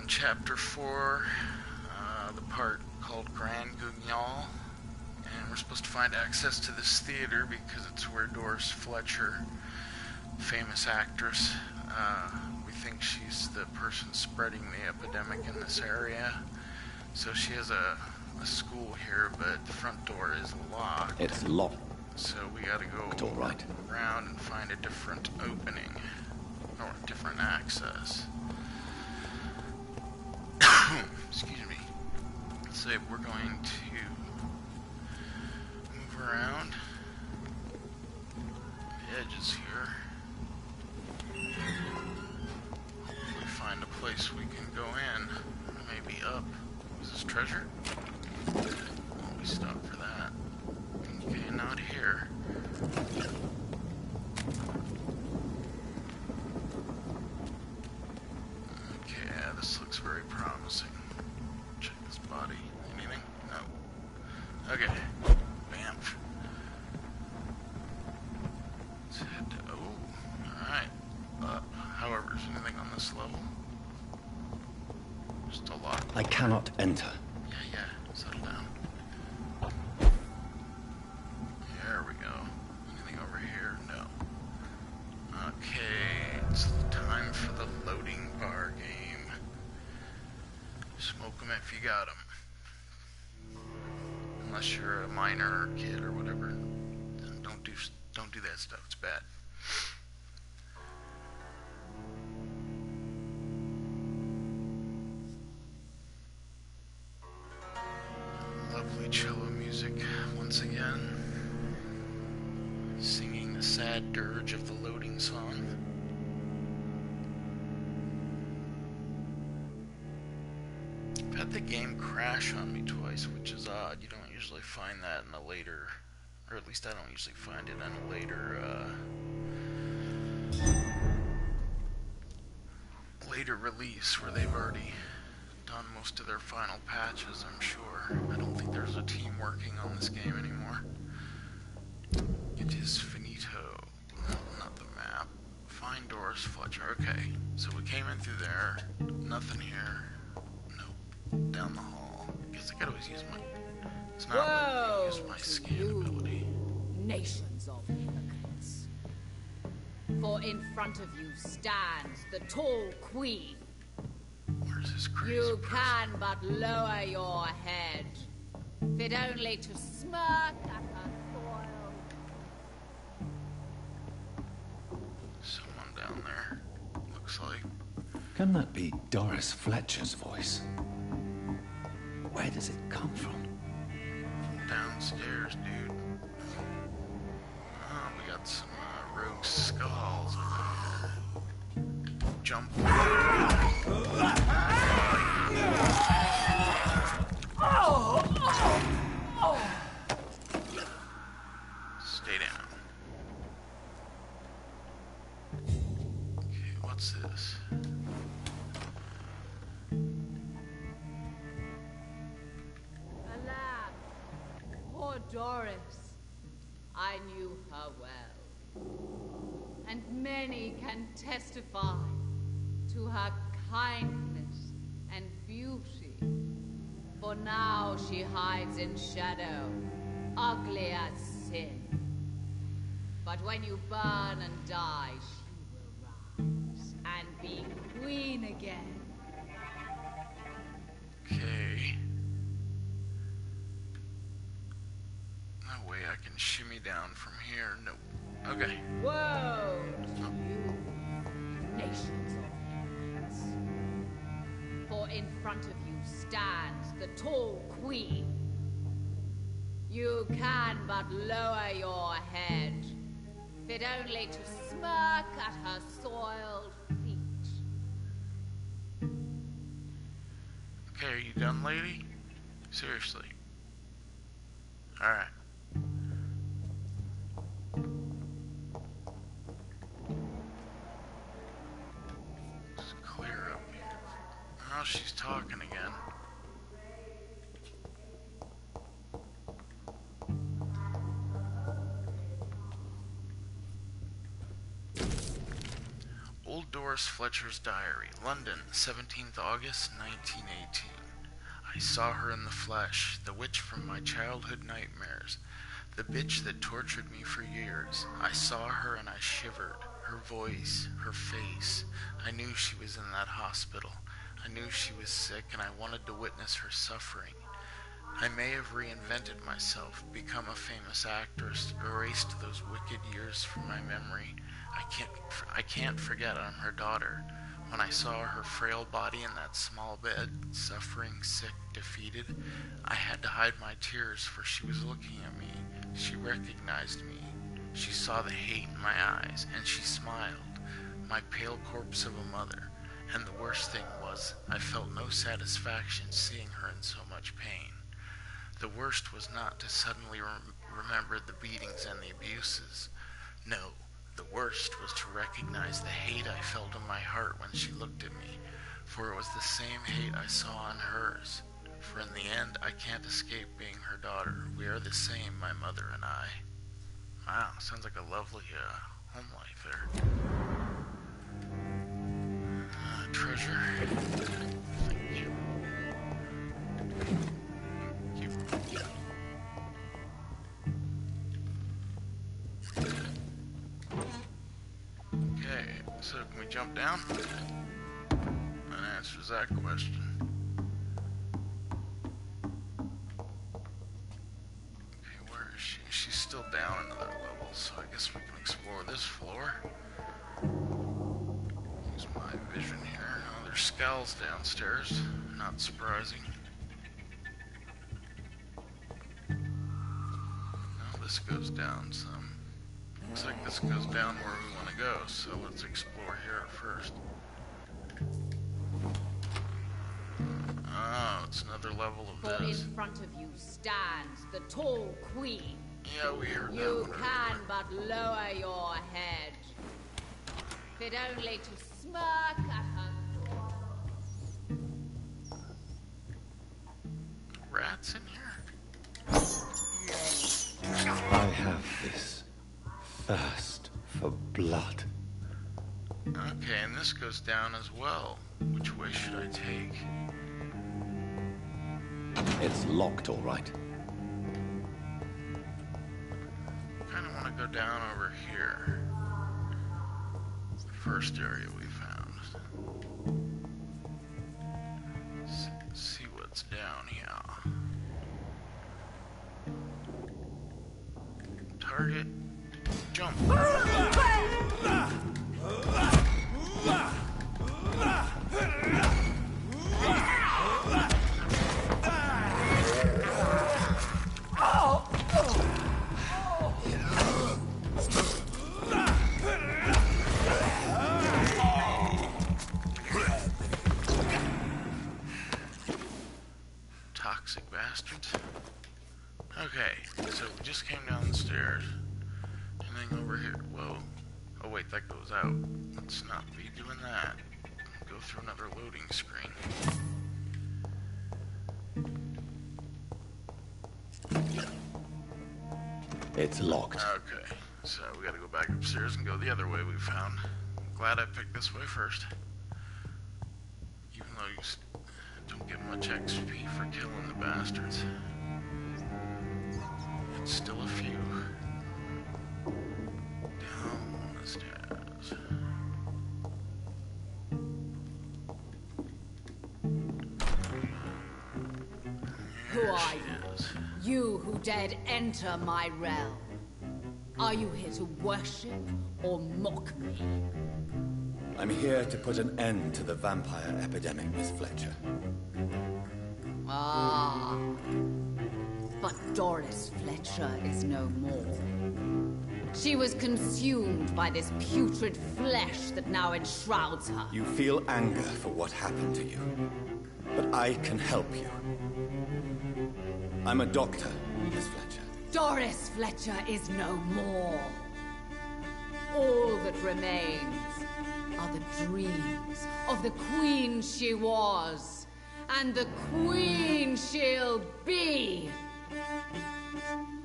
Chapter 4, the part called Grand Guignol, and we're supposed to find access to this theater because it's where Doris Fletcher, famous actress, we think she's the person spreading the epidemic in this area. So she has a school here, but the front door is locked. It's locked. So we gotta go around and find a different opening, or different access. Excuse me. So we're going to move around the edges here. Hopefully find a place we can go in. Maybe up. Is this treasure? Oh, we stop for that. Okay, not here. Okay, yeah, this looks very promising. Check this body. Anything? No. Okay. Bam. Let's head to... Oh, alright. However, is anything on this level? Just a lot. I cannot enter. Yeah. Settle down. There we go. Anything over here? No. Okay, it's time for the loading bar game. Smoke them if you got them. Unless you're a minor or kid or whatever, then don't do that stuff. It's bad. Lovely cello music once again, singing the sad dirge of the loading song. I've had the game crash on me twice, which is odd. You don't usually find that in a later, or at least I don't usually find it in a later release where they've already done most of their final patches, I'm sure. I don't think there's a team working on this game anymore. It is finito. No, not the map. Find Doris Fletcher. Okay, so we came in through there. Nothing here. Nope. Down the hall. Guess I could always use my... It's not letting me use my scan ability. Nations of hypocrites. For in front of you stands the tall queen. Where's this crazy You person? can but lower your head, fit only to smirk at her soil. Someone down there. Looks like. Can that be Doris Fletcher's voice? Where does it come from? From downstairs, dude. Oh, we got some rogue skulls over here. Jump. Stay down. Okay, what's this? Alas, poor Doris. I knew her well, and many can testify to her kindness and beauty. For now she hides in shadow, ugly as sin. But when you burn and die, she will rise and be queen again. Okay. No way I can shimmy down from here. Nope. Okay. Woe to you, nations of hypocrites. For in front of you stands the tall queen. You can but lower your head, fit only to smirk at her soiled feet. Okay, are you done, lady? Seriously. Alright. It's clear up here. Oh, she's talking again. Old Doris Fletcher's diary, London, 17th August, 1918. I saw her in the flesh, the witch from my childhood nightmares, the bitch that tortured me for years. I saw her and I shivered. Her voice, her face. I knew she was in that hospital. I knew she was sick, and I wanted to witness her suffering. I may have reinvented myself, become a famous actress, erased those wicked years from my memory. I can't forget I'm her daughter. When I saw her frail body in that small bed, suffering, sick, defeated, I had to hide my tears, for she was looking at me. She recognized me. She saw the hate in my eyes, and she smiled, my pale corpse of a mother. And the worst thing was, I felt no satisfaction seeing her in so much pain. The worst was not to suddenly remember the beatings and the abuses. No, the worst was to recognize the hate I felt in my heart when she looked at me, for it was the same hate I saw in hers. For in the end, I can't escape being her daughter. We are the same, my mother and I. Wow, sounds like a lovely home life there. Treasure. Thank you. Okay, so can we jump down? That answers that question. Okay, where is she? She's still down into that level, so I guess we can explore this floor. Use my vision here. Oh, there's skulls downstairs. Not surprising. No, this goes down some. Looks like this goes down where we want to go, so let's explore here first. Oh, it's another level of For this. in front of you stands the tall queen. Yeah, we heard that You one can earlier. but lower your head, fit only to smirk at her thoughts. Rats in here? I have this thirst for blood. Okay, and this goes down as well. Which way should I take? It's locked, all right. Kind of want to go down over here. It's the first area we found. See what's down here. Target. Jump. Toxic bastards. Okay, so we just came down the stairs. Anything over here? Whoa. Oh wait, that goes out. Let's not be doing that. Go through another loading screen. It's locked. Okay, so we gotta go back upstairs and go the other way we found. Glad I picked this way first. Even though you don't get much XP for killing the bastards. It's still a few. Down the stairs. Who are you? You who dared enter my realm. Are you here to worship or mock me? I'm here to put an end to the vampire epidemic, Miss Fletcher. Ah. But Doris Fletcher is no more. She was consumed by this putrid flesh that now enshrouds her. You feel anger for what happened to you, but I can help you. I'm a doctor, Miss Fletcher. Doris Fletcher is no more. All that remains are the dreams of the queen she was, and the queen she'll be.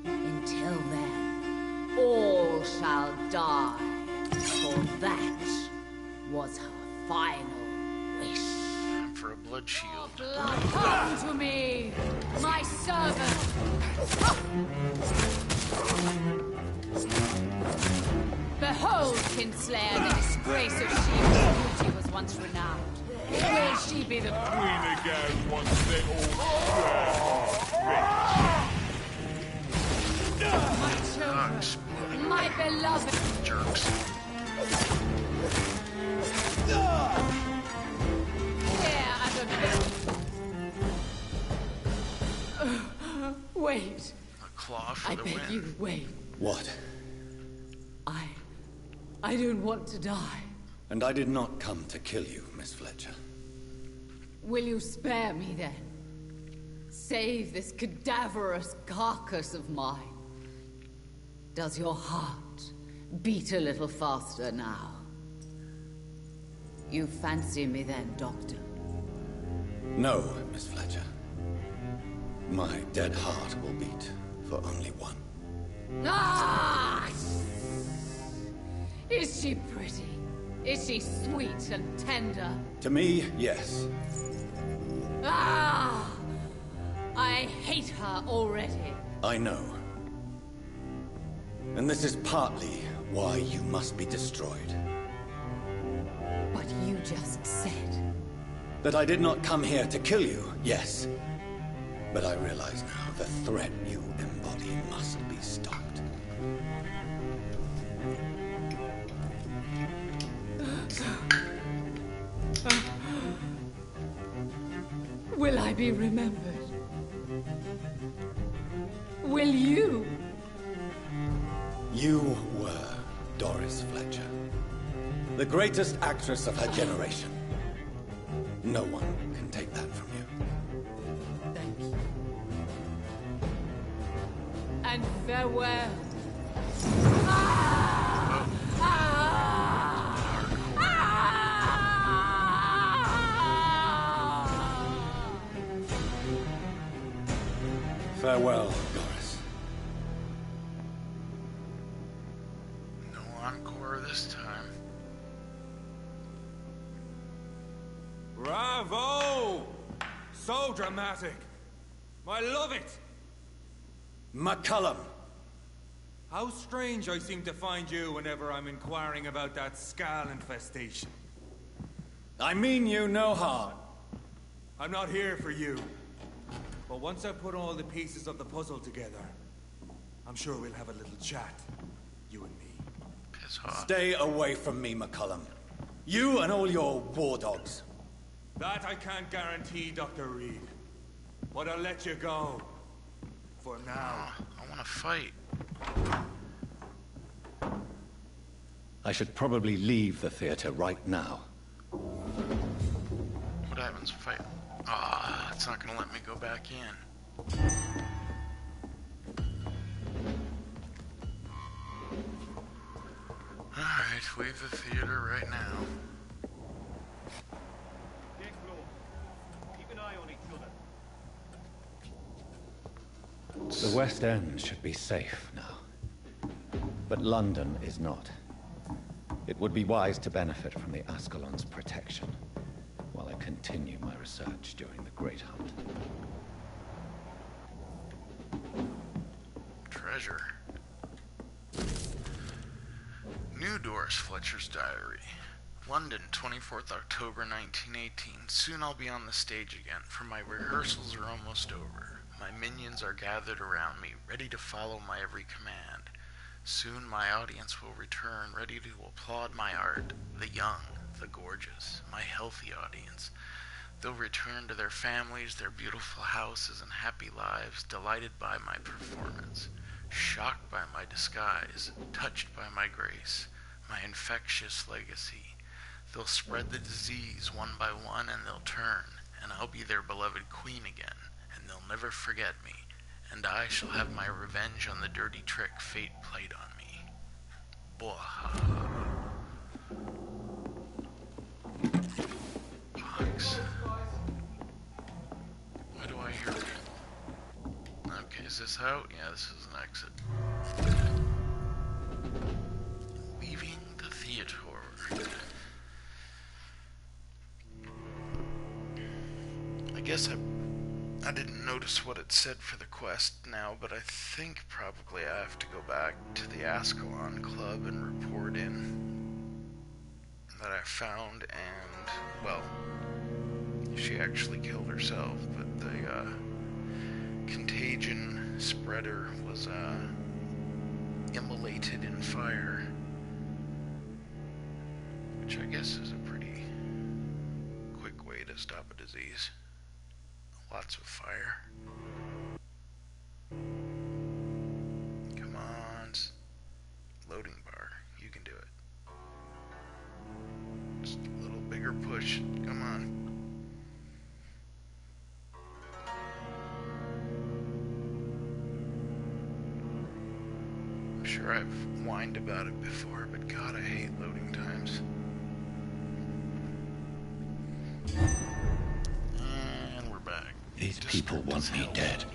Until then, all shall die, for that was her final wish. For a blood shield. Blood, come to me, my servant. Behold, Kinslayer, the disgrace of she whose beauty was once renowned. Will she be the Queen again once they all my children, my beloved Jerks. here as a wait, A claw for I the beg win. you, wait. What? I don't want to die. And I did not come to kill you, Miss Fletcher. Will you spare me then? Save this cadaverous carcass of mine. Does your heart beat a little faster now? You fancy me then, Doctor? No, Miss Fletcher. My dead heart will beat for only one. Ah! Is she pretty? Is she sweet and tender? To me, yes. Ah! I hate her already. I know. And this is partly why you must be destroyed. But you just said... That I did not come here to kill you, yes. But I realize now the threat you embody must be stopped. Will I be remembered? Will you? You were Doris Fletcher. The greatest actress of her generation. No one can take that from you. Thank you. And farewell. Ah! Ah! Ah! Farewell, Doris. No encore this time. Bravo! So dramatic. I love it. McCullum! How strange I seem to find you whenever I'm inquiring about that Skal infestation. I mean you no harm. I'm not here for you. But once I put all the pieces of the puzzle together, I'm sure we'll have a little chat. You and me. Piss off. Stay away from me, McCullum. You and all your war dogs. That I can't guarantee, Dr. Reed. But I'll let you go. For now. I want to fight. I should probably leave the theater right now. What happens if I... Ah, it's not gonna let me go back in. Alright, leave the theater right now. Keep an eye on each other. The West End should be safe now. But London is not. It would be wise to benefit from the Ascalon's protection while I continue my research during the Great Hunt. Treasure. New Doris Fletcher's diary. London, 24th October 1918. Soon I'll be on the stage again, for my rehearsals are almost over. My minions are gathered around me, ready to follow my every command. Soon my audience will return, ready to applaud my art. The young, the gorgeous, my healthy audience. They'll return to their families, their beautiful houses, and happy lives, delighted by my performance, shocked by my disguise, touched by my grace, my infectious legacy. They'll spread the disease one by one, and they'll turn, and I'll be their beloved queen again, and they'll never forget me, and I shall have my revenge on the dirty trick fate played on me. Blah. Box. Why do I hear it? Okay, is this out? Yeah, this is an exit. Leaving the theater. guess I didn't notice what it said for the quest now, but I think probably I have to go back to the Ascalon Club and report in that I found, and, well, she actually killed herself, but the contagion spreader was immolated in fire, which I guess is a pretty quick way to stop a disease. Lots of fire. Come on, loading bar, you can do it. Just a little bigger push, come on. I'm sure I've whined about it before, but God, I hate loading times. And we're back. These people want me dead.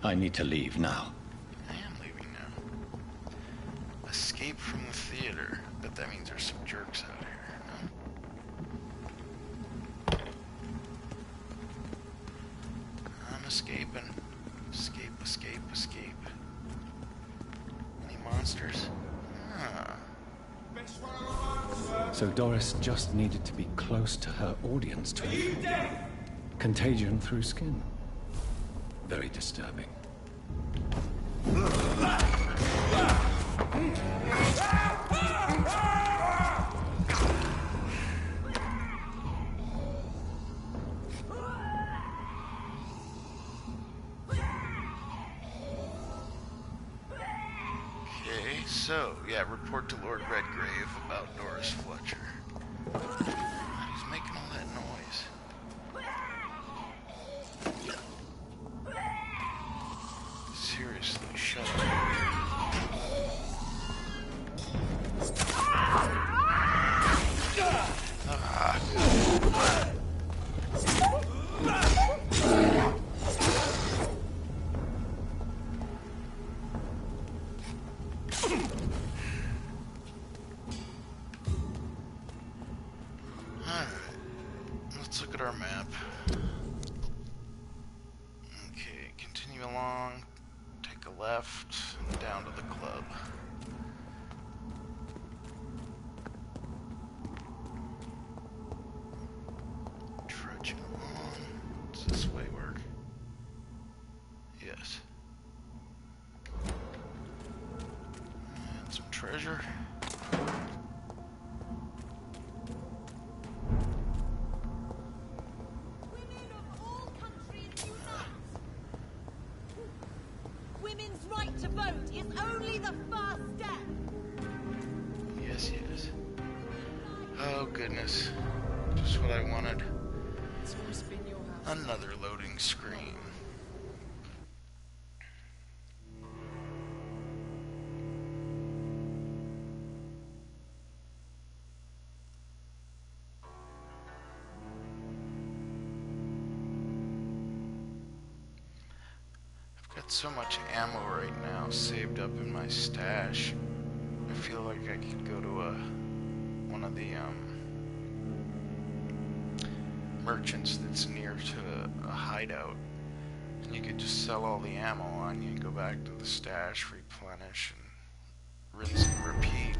I need to leave now. I am leaving now. Escape from the theater. But that means there's some jerks out here, no? I'm escaping. Escape, escape, escape. Any monsters? Ah. So Doris just needed to be close to her audience to inform. Contagion through skin. Very disturbing. Okay, so, yeah, report to Lord Redgrave about Doris Fletcher. He's making all that noise. Seriously, shut up. Alright, let's look at our map. Okay, continue along, take a left, down to the club. Trudging on. Does this way work? Yes. And some treasure. Women's right to vote is only the first step. Yes, yes. Oh, goodness. Just what I wanted. It's always been your house. Another loading screen. I've got so much ammo right now saved up in my stash. I feel like I could go to one of the merchants that's near to a hideout, and you could just sell all the ammo on you, go back to the stash, replenish, and rinse and repeat.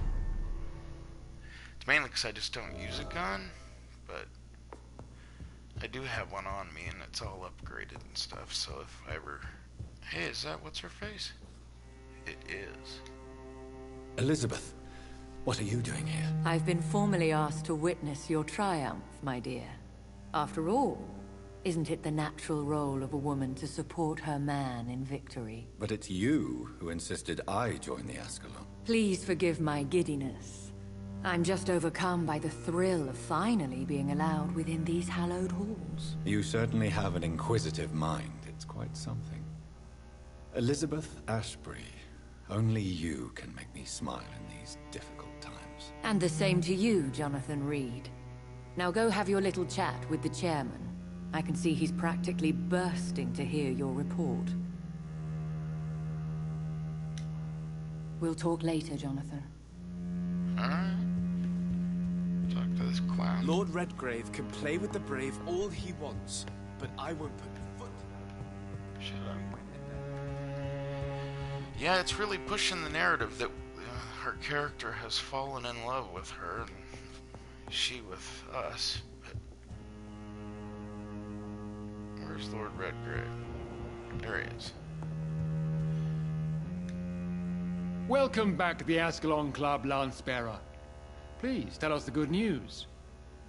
It's mainly because I just don't use a gun, but I do have one on me, and it's all upgraded and stuff, so if I ever... Hey, is that what's her face? It is. Elizabeth, what are you doing here? I've been formally asked to witness your triumph, my dear. After all, isn't it the natural role of a woman to support her man in victory? But it's you who insisted I join the Ascalon. Please forgive my giddiness. I'm just overcome by the thrill of finally being allowed within these hallowed halls. You certainly have an inquisitive mind. It's quite something. Elizabeth Ashbury, only you can make me smile in these difficult times. And the same to you, Jonathan Reed. Now go have your little chat with the chairman. I can see he's practically bursting to hear your report. We'll talk later, Jonathan. Alright. Talk to this clown. Lord Redgrave can play with the brave all he wants, but I won't put my foot. Shut up. Yeah, it's really pushing the narrative that her character has fallen in love with her, and she with us. But where's Lord Redgrave? There he is. Welcome back to the Ascalon Club, Lancebearer. Please, tell us the good news.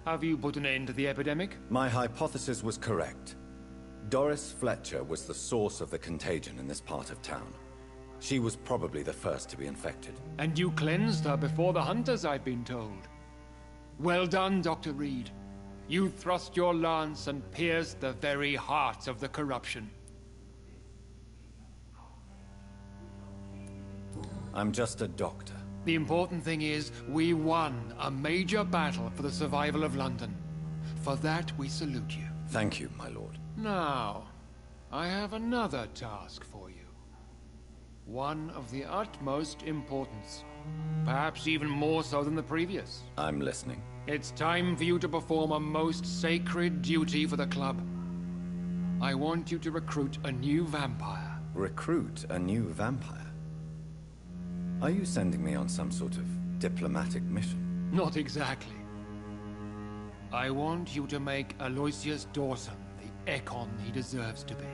Have you put an end to the epidemic? My hypothesis was correct. Doris Fletcher was the source of the contagion in this part of town. She was probably the first to be infected. And you cleansed her before the hunters, I've been told. Well done, Dr. Reed. You thrust your lance and pierced the very heart of the corruption. I'm just a doctor. The important thing is, we won a major battle for the survival of London. For that, we salute you. Thank you, my lord. Now, I have another task for you. One of the utmost importance. Perhaps even more so than the previous. I'm listening. It's time for you to perform a most sacred duty for the club. I want you to recruit a new vampire. Recruit a new vampire? Are you sending me on some sort of diplomatic mission? Not exactly. I want you to make Aloysius Dawson the Ekon he deserves to be.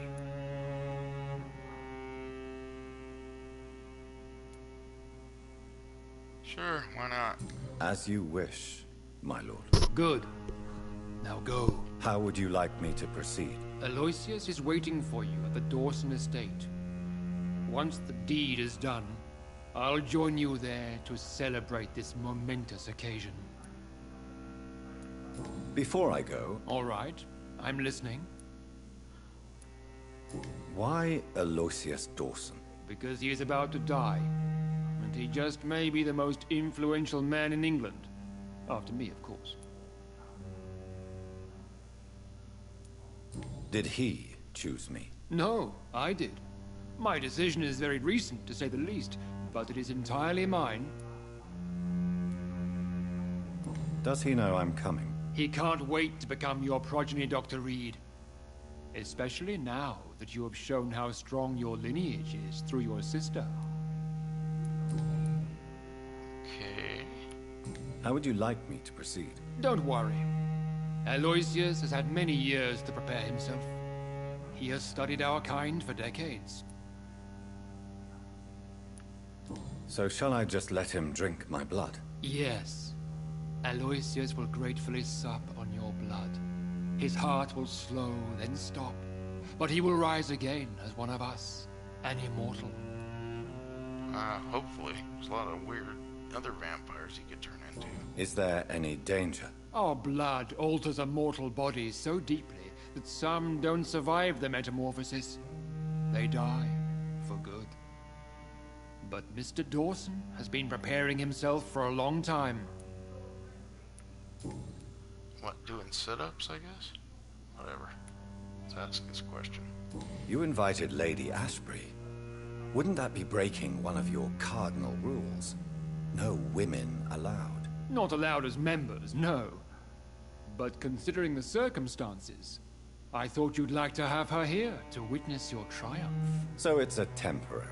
Sure, why not? As you wish, my lord. Good. Now go. How would you like me to proceed? Aloysius is waiting for you at the Dawson estate. Once the deed is done, I'll join you there to celebrate this momentous occasion. Before I go... All right, I'm listening. Why Aloysius Dawson? Because he is about to die. And he just may be the most influential man in England. After me, of course. Did he choose me? No, I did. My decision is very recent, to say the least, but it is entirely mine. Does he know I'm coming? He can't wait to become your progeny, Dr. Reed. Especially now that you have shown how strong your lineage is through your sister. Okay. How would you like me to proceed? Don't worry. Aloysius has had many years to prepare himself. He has studied our kind for decades. So shall I just let him drink my blood? Yes. Aloysius will gratefully sup on your blood. His heart will slow, then stop. But he will rise again as one of us, an immortal. Hopefully. There's a lot of weird other vampires he could turn into. Is there any danger? Our blood alters a mortal body so deeply that some don't survive the metamorphosis. They die for good. But Mr. Dawson has been preparing himself for a long time. What, doing sit-ups, I guess? Whatever. Let's ask this question. You invited Lady Ashbury. Wouldn't that be breaking one of your cardinal rules? No women allowed. Not allowed as members, no. But considering the circumstances, I thought you'd like to have her here to witness your triumph. So it's a temporary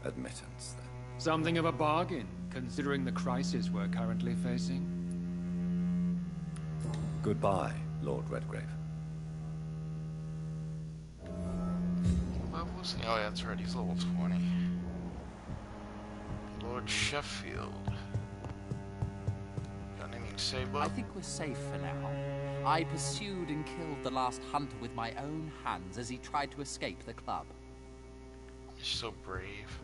admittance, then? Something of a bargain, considering the crisis we're currently facing. Goodbye, Lord Redgrave. What was he? Oh, yeah, that's right. He's level 20. Lord Sheffield. Got anything to say, bud? I think we're safe for now. I pursued and killed the last hunter with my own hands as he tried to escape the club. You're so brave.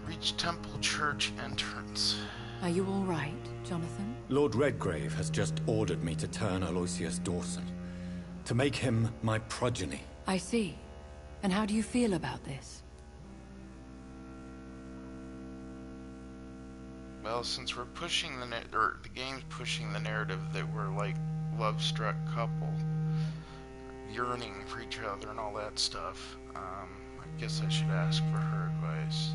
Reach Temple Church entrance. Are you all right, Jonathan? Lord Redgrave has just ordered me to turn Aloysius Dawson. To make him my progeny. I see. And how do you feel about this? Well, since we're pushing the the game's pushing the narrative that we're like love-struck couple, yearning for each other and all that stuff, I guess I should ask for her advice.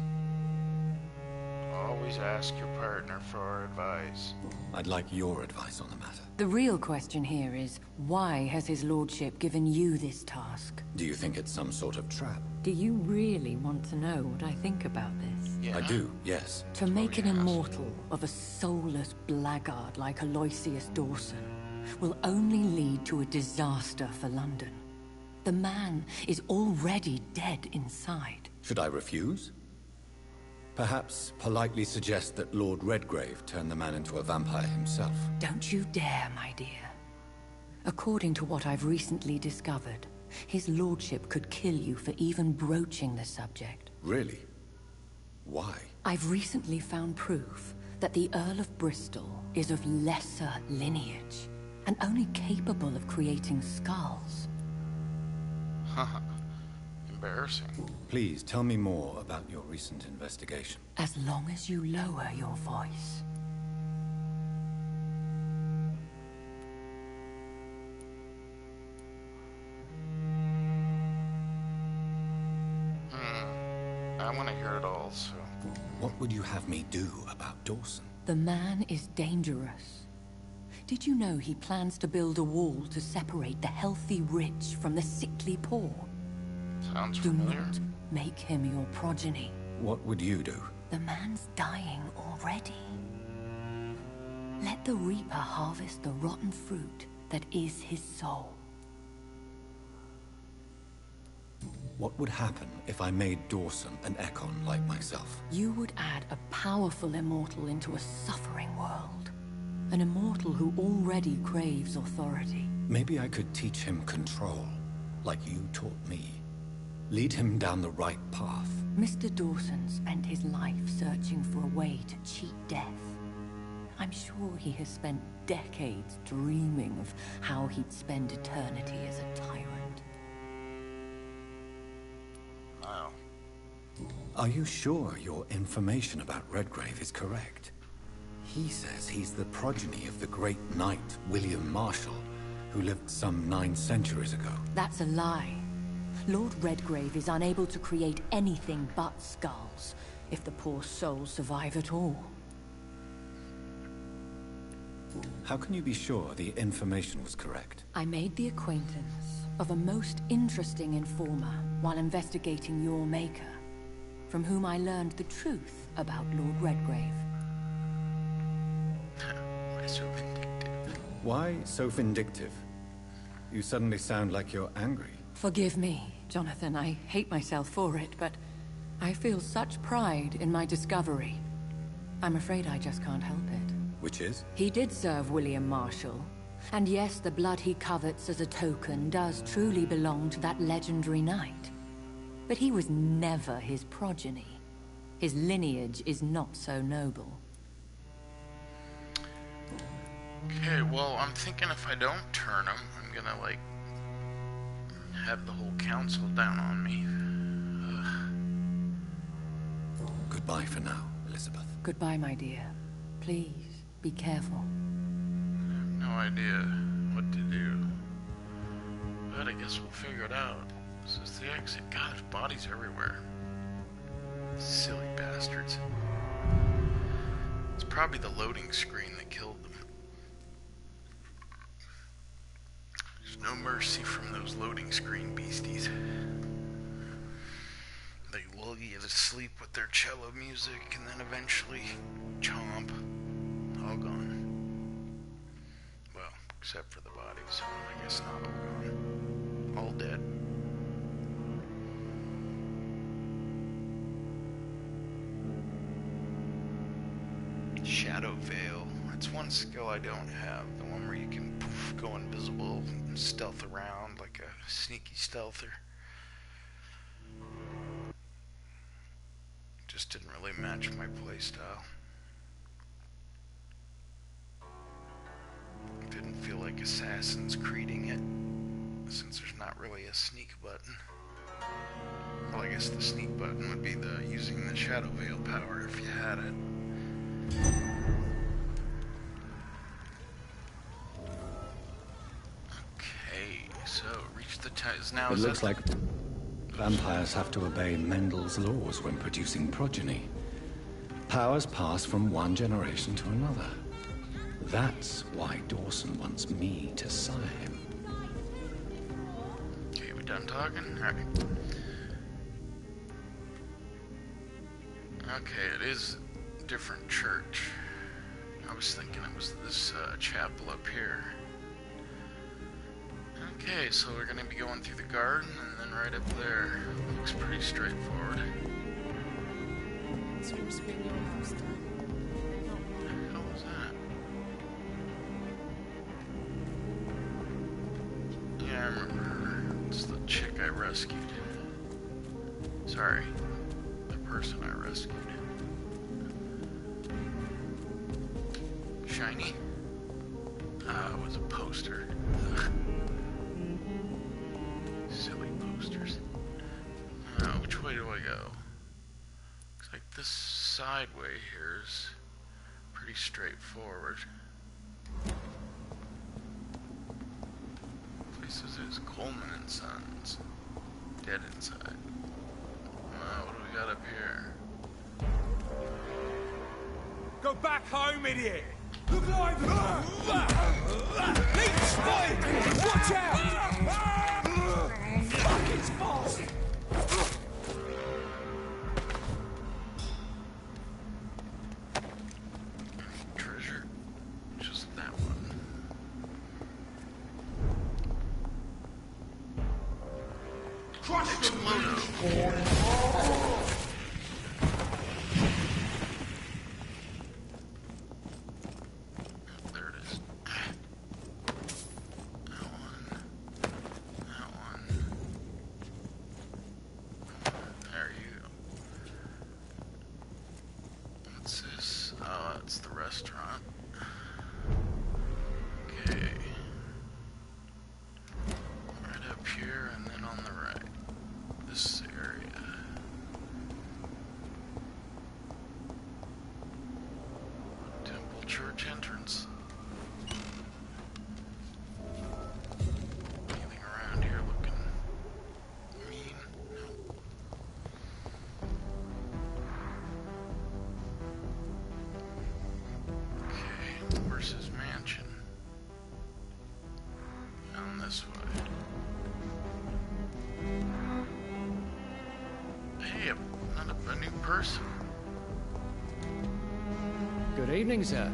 Always ask your partner for advice. I'd like your advice on the matter. The real question here is, why has his lordship given you this task? Do you think it's some sort of trap? Do you really want to know what I think about this? Yeah. I do, yes. To make an yes. immortal of a soulless blackguard like Aloysius Dawson will only lead to a disaster for London. The man is already dead inside. Should I refuse? Perhaps politely suggest that Lord Redgrave turned the man into a vampire himself. Don't you dare, my dear. According to what I've recently discovered, his lordship could kill you for even broaching the subject. Really? Why? I've recently found proof that the Earl of Bristol is of lesser lineage and only capable of creating skulls. Haha. Embarrassing. Please tell me more about your recent investigation. As long as you lower your voice. I want to hear it all, so... What would you have me do about Dawson? The man is dangerous. Did you know he plans to build a wall to separate the healthy rich from the sickly poor? Sounds Do familiar. not make him your progeny. What would you do? The man's dying already. Let the Reaper harvest the rotten fruit that is his soul. What would happen if I made Dawson an Ekon like myself? You would add a powerful immortal into a suffering world. An immortal who already craves authority. Maybe I could teach him control, like you taught me. Lead him down the right path. Mr. Dawson spent his life searching for a way to cheat death. I'm sure he has spent decades dreaming of how he'd spend eternity as a tyrant. Wow. Are you sure your information about Redgrave is correct? He says he's the progeny of the great knight William Marshall, who lived some 9 centuries ago. That's a lie. Lord Redgrave is unable to create anything but skulls, if the poor souls survive at all. How can you be sure the information was correct? I made the acquaintance of a most interesting informer while investigating your maker, from whom I learned the truth about Lord Redgrave. Why so vindictive? Why so vindictive? You suddenly sound like you're angry. Forgive me, Jonathan. I hate myself for it, but I feel such pride in my discovery. I'm afraid I just can't help it. Which is? He did serve William Marshall. And yes, the blood he covets as a token does truly belong to that legendary knight. But he was never his progeny. His lineage is not so noble. Okay, well, I'm thinking if I don't turn him, I'm gonna, like, have the whole council down on me. Goodbye for now, Elizabeth. Goodbye, my dear. Please, be careful. No idea what to do. But I guess we'll figure it out. This is the exit. God, there's bodies everywhere. Silly bastards. It's probably the loading screen that killed them. There's no mercy from those loading screen beasties. They lull you to sleep with their cello music and then eventually chomp. All gone. Well, except for the bodies. I guess not all gone. All dead. Shadow Veil. That's one skill I don't have. The one where you can poof, go invisible and stealth around like a sneaky stealther. Just didn't really match my playstyle. Didn't feel like Assassin's Creeding it, since there's not really a sneak button. Well, I guess the sneak button would be the using the Shadow Veil power if you had it. Okay, so reach the now. It looks like vampires have to obey Mendel's laws when producing progeny. Powers pass from one generation to another. That's why Dawson wants me to sire him. Okay, we done talking? Alright. Okay, it is a different church. I was thinking it was this chapel up here. Okay, so we're gonna be going through the garden and then right up there. Looks pretty straightforward. So we're spinning your house down. What the hell was that? Yeah, I remember her. It's the chick I rescued. Sorry, the person I rescued. Shiny? Ah, it was a poster. Ugh. Silly posters. Which way do I go? Looks like this sideway here is pretty straightforward. Places is Coleman and Sons. Dead inside. What do we got up here? Go back home, idiot! Look alive! Leech spotted! Watch out! Fucking spot! Treasure? Just that one. Explodo. There it is. That one. That one. There you go. What's this? Oh, it's the restaurant. Okay. Right up here and then on the right. This area. Temple church entrance. Anything around here looking mean? No. Okay, where's his mansion? Down this way. Hey, not a new person. Good evening, sir.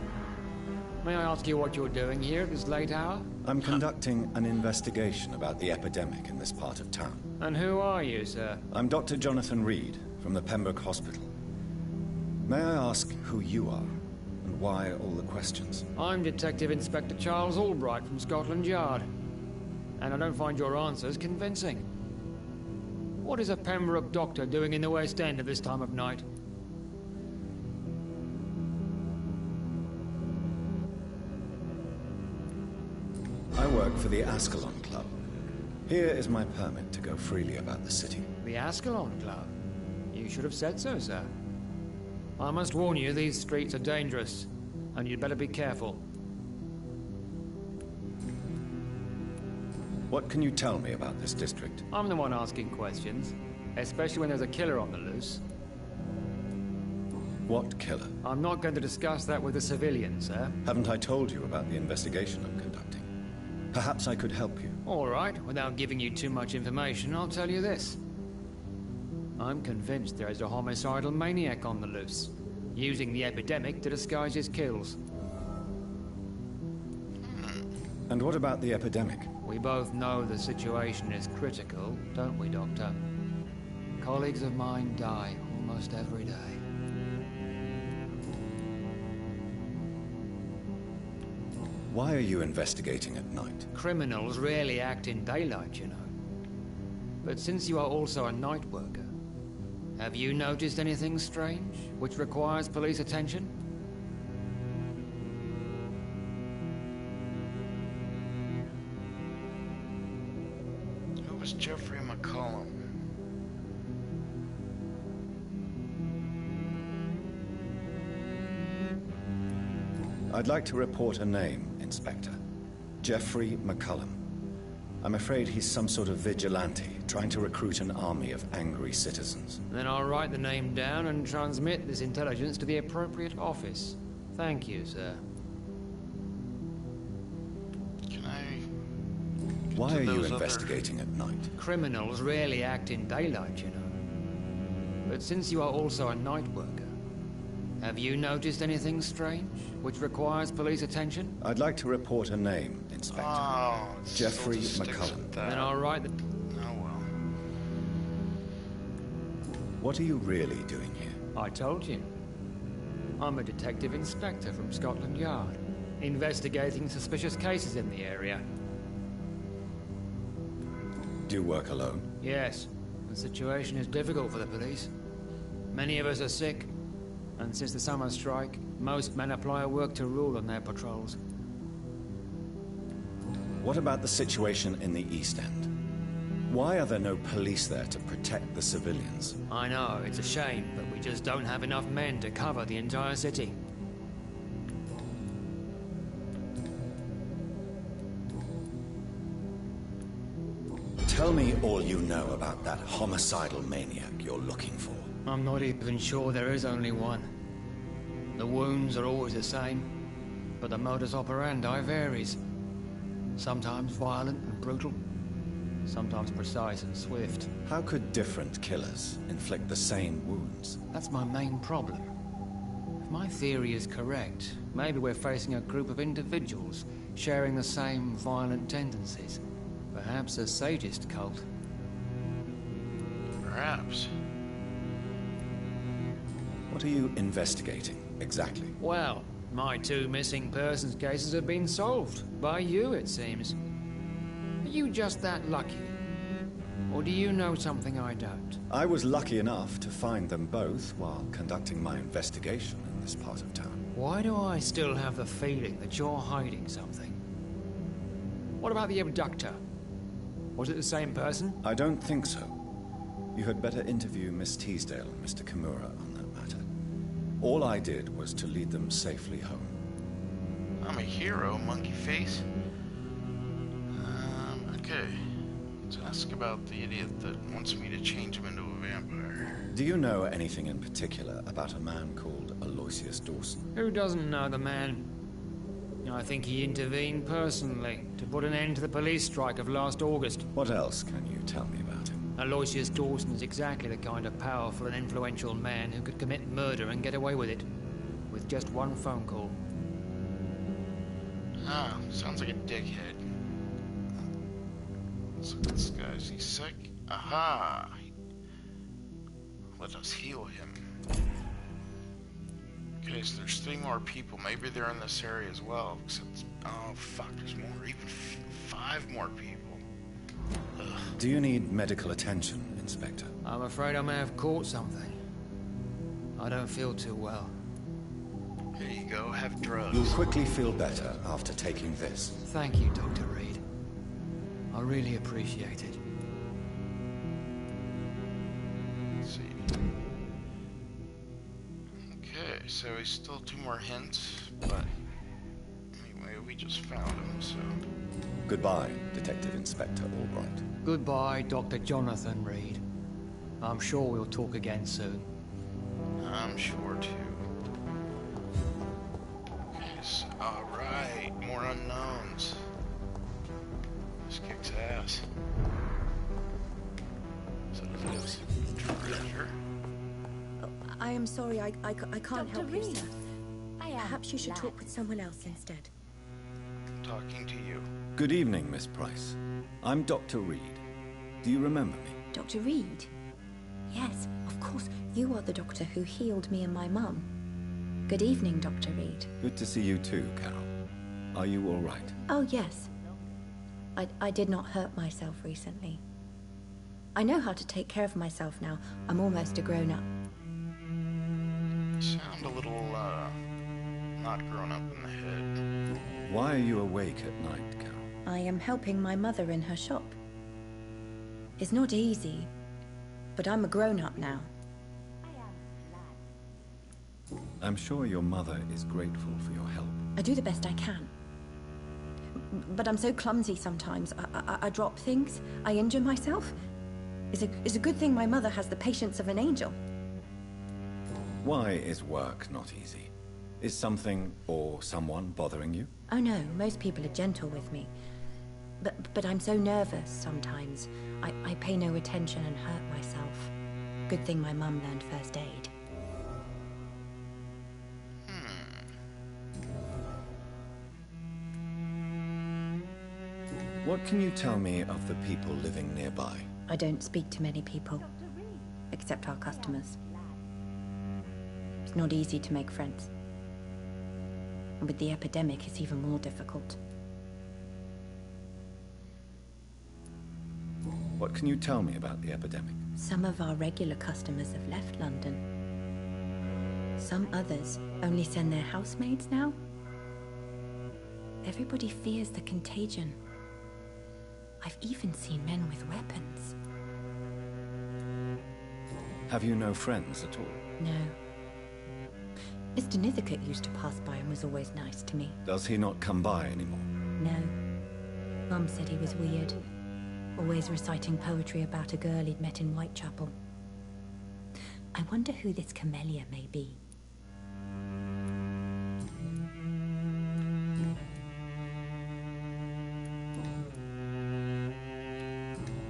May I ask you what you're doing here at this late hour? I'm conducting an investigation about the epidemic in this part of town. And who are you, sir? I'm Dr. Jonathan Reed from the Pembroke Hospital. May I ask who you are and why all the questions? I'm Detective Inspector Charles Albright from Scotland Yard. And I don't find your answers convincing. What is a Pembroke doctor doing in the West End at this time of night? I work for the Ascalon Club. Here is my permit to go freely about the city. The Ascalon Club? You should have said so, sir. I must warn you, these streets are dangerous, and you'd better be careful. What can you tell me about this district? I'm the one asking questions, especially when there's a killer on the loose. What killer? I'm not going to discuss that with a civilian, sir. Haven't I told you about the investigation I'm conducting? Perhaps I could help you. All right, without giving you too much information, I'll tell you this. I'm convinced there is a homicidal maniac on the loose, using the epidemic to disguise his kills. And what about the epidemic? We both know the situation is critical, don't we, Doctor? Colleagues of mine die almost every day. Why are you investigating at night? Criminals rarely act in daylight, you know. But since you are also a night worker, have you noticed anything strange, which requires police attention? Who was Jeffrey McCollum? I'd like to report a name, Inspector. Jeffrey McCullum. I'm afraid he's some sort of vigilante, trying to recruit an army of angry citizens. Then I'll write the name down and transmit this intelligence to the appropriate office. Thank you, sir. Can I... get Why to are you those investigating at night? Criminals rarely act in daylight, you know. But since you are also a night worker, have you noticed anything strange, which requires police attention? I'd like to report a name, Inspector. Oh, Jeffrey still just sticks McCullum. with that. Then I'll write the... Oh well. What are you really doing here? I told you. I'm a detective inspector from Scotland Yard, investigating suspicious cases in the area. Do you work alone? Yes, the situation is difficult for the police. Many of us are sick, and since the summer strike, most men apply a work to rule on their patrols. What about the situation in the East End? Why are there no police there to protect the civilians? I know, it's a shame, but we just don't have enough men to cover the entire city. Tell me all you know about that homicidal maniac you're looking for. I'm not even sure there is only one. The wounds are always the same, but the modus operandi varies. Sometimes violent and brutal, sometimes precise and swift. How could different killers inflict the same wounds? That's my main problem. If my theory is correct, maybe we're facing a group of individuals sharing the same violent tendencies. Perhaps a sadist cult. Perhaps. What are you investigating, exactly? Well, my 2 missing persons cases have been solved. By you, it seems. Are you just that lucky? Or do you know something I don't? I was lucky enough to find them both while conducting my investigation in this part of town. Why do I still have the feeling that you're hiding something? What about the abductor? Was it the same person? I don't think so. You had better interview Miss Teasdale and Mr. Kimura on that matter. All I did was to lead them safely home. I'm a hero, monkey face. Okay. Let's ask about the idiot that wants me to change him into a vampire. Do you know anything in particular about a man called Aloysius Dawson? Who doesn't know the man? I think he intervened personally to put an end to the police strike of last August. What else can you tell me about him? Aloysius Dawson is exactly the kind of powerful and influential man who could commit murder and get away with it. With just one phone call. Ah, sounds like a dickhead. So this guy, is he sick? Aha! Let us heal him. Okay, so there's 3 more people. Maybe they're in this area as well. Except, oh fuck, there's more. Even 5 more people. Ugh. Do you need medical attention, Inspector? I'm afraid I may have caught something. I don't feel too well. Here you go, have drugs. You'll quickly feel better after taking this. Thank you, Dr. Reed. I really appreciate it. Let's see. Okay, so he's still 2 more hints, but anyway, we just found him, so... Goodbye, Detective Inspector Albright. Goodbye, Dr. Jonathan Reed. I'm sure we'll talk again soon. I'm sure too. Okay, so, alright, more unknowns. This kicks ass. So this treasure. Oh, I am sorry, I can't help you, Reed. sir. Perhaps you should talk with someone else instead. I'm talking to you. Good evening, Miss Price. I'm Dr. Reed. Do you remember me? Dr. Reed? Yes, of course. You are the doctor who healed me and my mum. Good evening, Dr. Reed. Good to see you too, Carol. Are you all right? Oh, yes. I did not hurt myself recently. I know how to take care of myself now. I'm almost a grown-up. You sound a little, not grown up in the head. Why are you awake at night, Carol? I am helping my mother in her shop. It's not easy, but I'm a grown-up now. I'm sure your mother is grateful for your help. I do the best I can. But I'm so clumsy sometimes. I drop things. I injure myself. It's a good thing my mother has the patience of an angel. Why is work not easy? Is something or someone bothering you? Oh no, most people are gentle with me. But I'm so nervous sometimes. I pay no attention and hurt myself. Good thing my mum learned first aid. What can you tell me of the people living nearby? I don't speak to many people, except our customers. It's not easy to make friends. And with the epidemic, it's even more difficult. What can you tell me about the epidemic? Some of our regular customers have left London. Some others only send their housemaids now. Everybody fears the contagion. I've even seen men with weapons. Have you no friends at all? No. Mr. Nithercote used to pass by and was always nice to me. Does he not come by anymore? No. Mum said he was weird. Always reciting poetry about a girl he'd met in Whitechapel. I wonder who this camellia may be.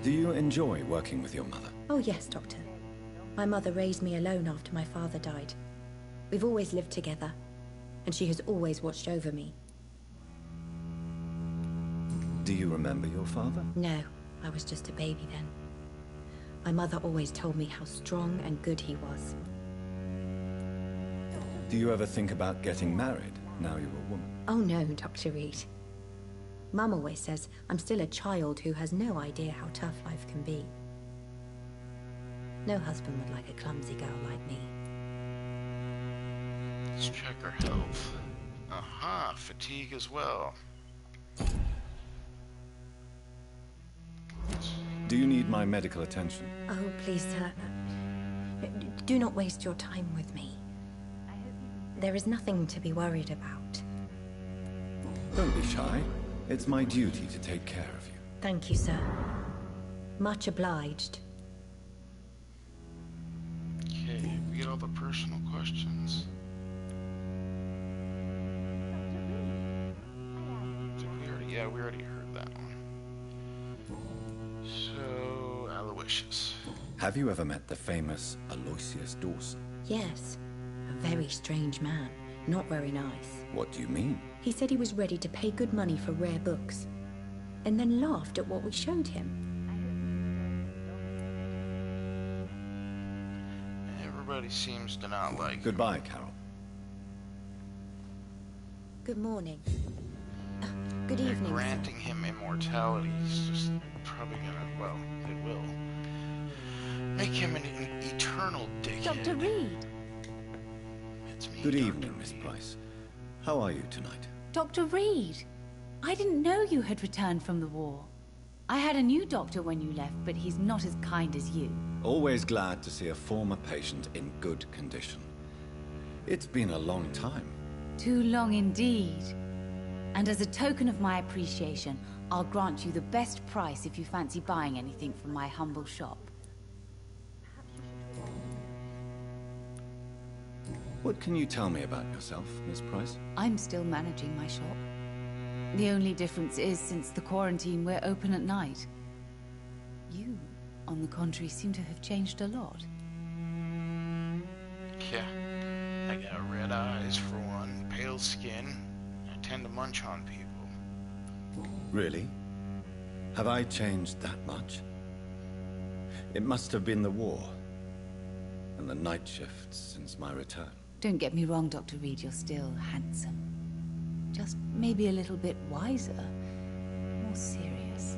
Do you enjoy working with your mother? Oh yes, Doctor. My mother raised me alone after my father died. We've always lived together, and she has always watched over me. Do you remember your father? No, I was just a baby then. My mother always told me how strong and good he was. Do you ever think about getting married, now you're a woman? Oh no, Dr. Reed. Mum always says I'm still a child who has no idea how tough life can be. No husband would like a clumsy girl like me. Let's check her health. Aha, fatigue as well. Do you need my medical attention? Oh, please, sir. Do not waste your time with me. There is nothing to be worried about. Don't be shy. It's my duty to take care of you. Thank you, sir. Much obliged. Okay, we get all the personal questions. Yeah, we already heard that one. So, Aloysius. Have you ever met the famous Aloysius Dawson? Yes. A very strange man. Not very nice. What do you mean? He said he was ready to pay good money for rare books, and then laughed at what we showed him. Everybody seems to not like him. Goodbye, Carol. Good morning. Good And evening, sir. granting him immortality is just probably gonna, well, it will make him an eternal dickhead. Dr. Reed! It's me, Good Dr. evening, Miss Reed. Price. How are you tonight? Dr. Reed! I didn't know you had returned from the war. I had a new doctor when you left, but he's not as kind as you. Always glad to see a former patient in good condition. It's been a long time. Too long indeed. And as a token of my appreciation, I'll grant you the best price if you fancy buying anything from my humble shop. What can you tell me about yourself, Miss Price? I'm still managing my shop. The only difference is, since the quarantine, we're open at night. You, on the contrary, seem to have changed a lot. Yeah. I got red eyes for one, pale skin. I tend to munch on people. Really? Have I changed that much? It must have been the war, and the night shifts since my return. Don't get me wrong, Dr. Reed, you're still handsome. Just maybe a little bit wiser, more serious.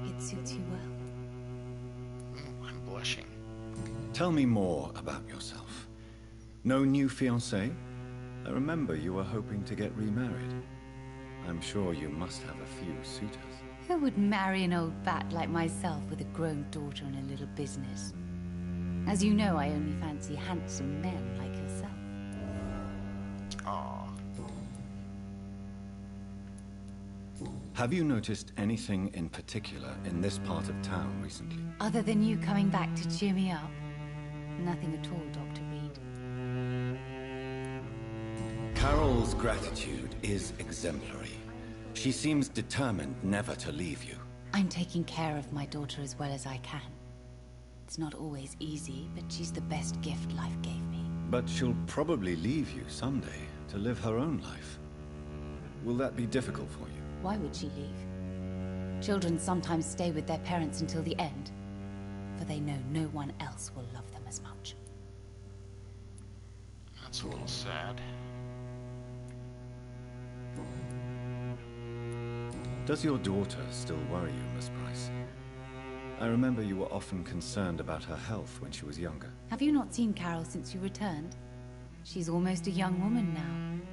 It suits you well. I'm blushing. Tell me more about yourself. No new fiancé? I remember you were hoping to get remarried. I'm sure you must have a few suitors. Who would marry an old bat like myself with a grown daughter and a little business? As you know, I only fancy handsome men like yourself. Aww. Have you noticed anything in particular in this part of town recently? Other than you coming back to cheer me up? Nothing at all, Dr. Reed. Carol's gratitude is exemplary. She seems determined never to leave you. I'm taking care of my daughter as well as I can. It's not always easy, but she's the best gift life gave me. But she'll probably leave you someday to live her own life. Will that be difficult for you? Why would she leave? Children sometimes stay with their parents until the end, for they know no one else will love them as much. That's a little sad. Does your daughter still worry you, Miss Price? I remember you were often concerned about her health when she was younger. Have you not seen Carol since you returned? She's almost a young woman now,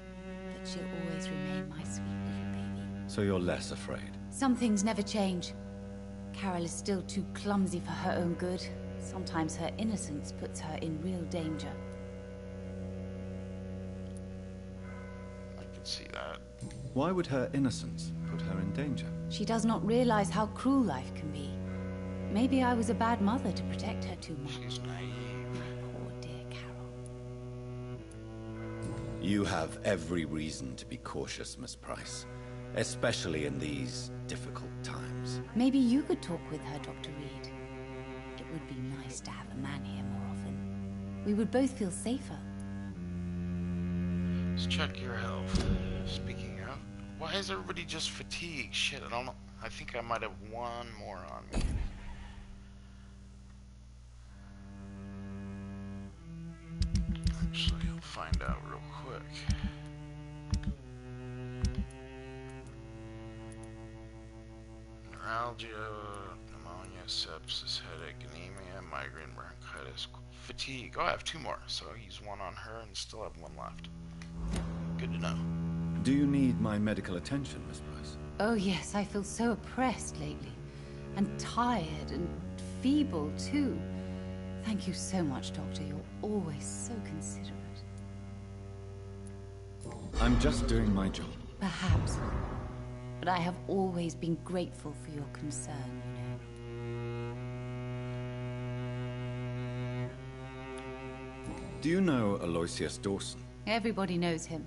but she'll always remain my sweet little baby. So you're less afraid? Some things never change. Carol is still too clumsy for her own good. Sometimes her innocence puts her in real danger. I can see that. Why would her innocence put her in danger? She does not realize how cruel life can be. Maybe I was a bad mother to protect her too much. She's naive. Poor dear Carol. You have every reason to be cautious, Miss Price. Especially in these difficult times. Maybe you could talk with her, Dr. Reed. It would be nice to have a man here more often. We would both feel safer. Let's check your health. Speaking of, why is everybody just fatigued? Shit, I don't know. I think I might have one more on me. Actually, I'll find out real quick. Neuralgia, pneumonia, sepsis, headache, anemia, migraine, bronchitis, fatigue. Oh, I have two more, so I'll use one on her and still have one left. Good to know. Do you need my medical attention, Miss Price? Oh yes, I feel so oppressed lately. And tired and feeble too. Thank you so much, Doctor. You're always so considerate. I'm just doing my job. Perhaps. But I have always been grateful for your concern, you know. Do you know Aloysius Dawson? Everybody knows him.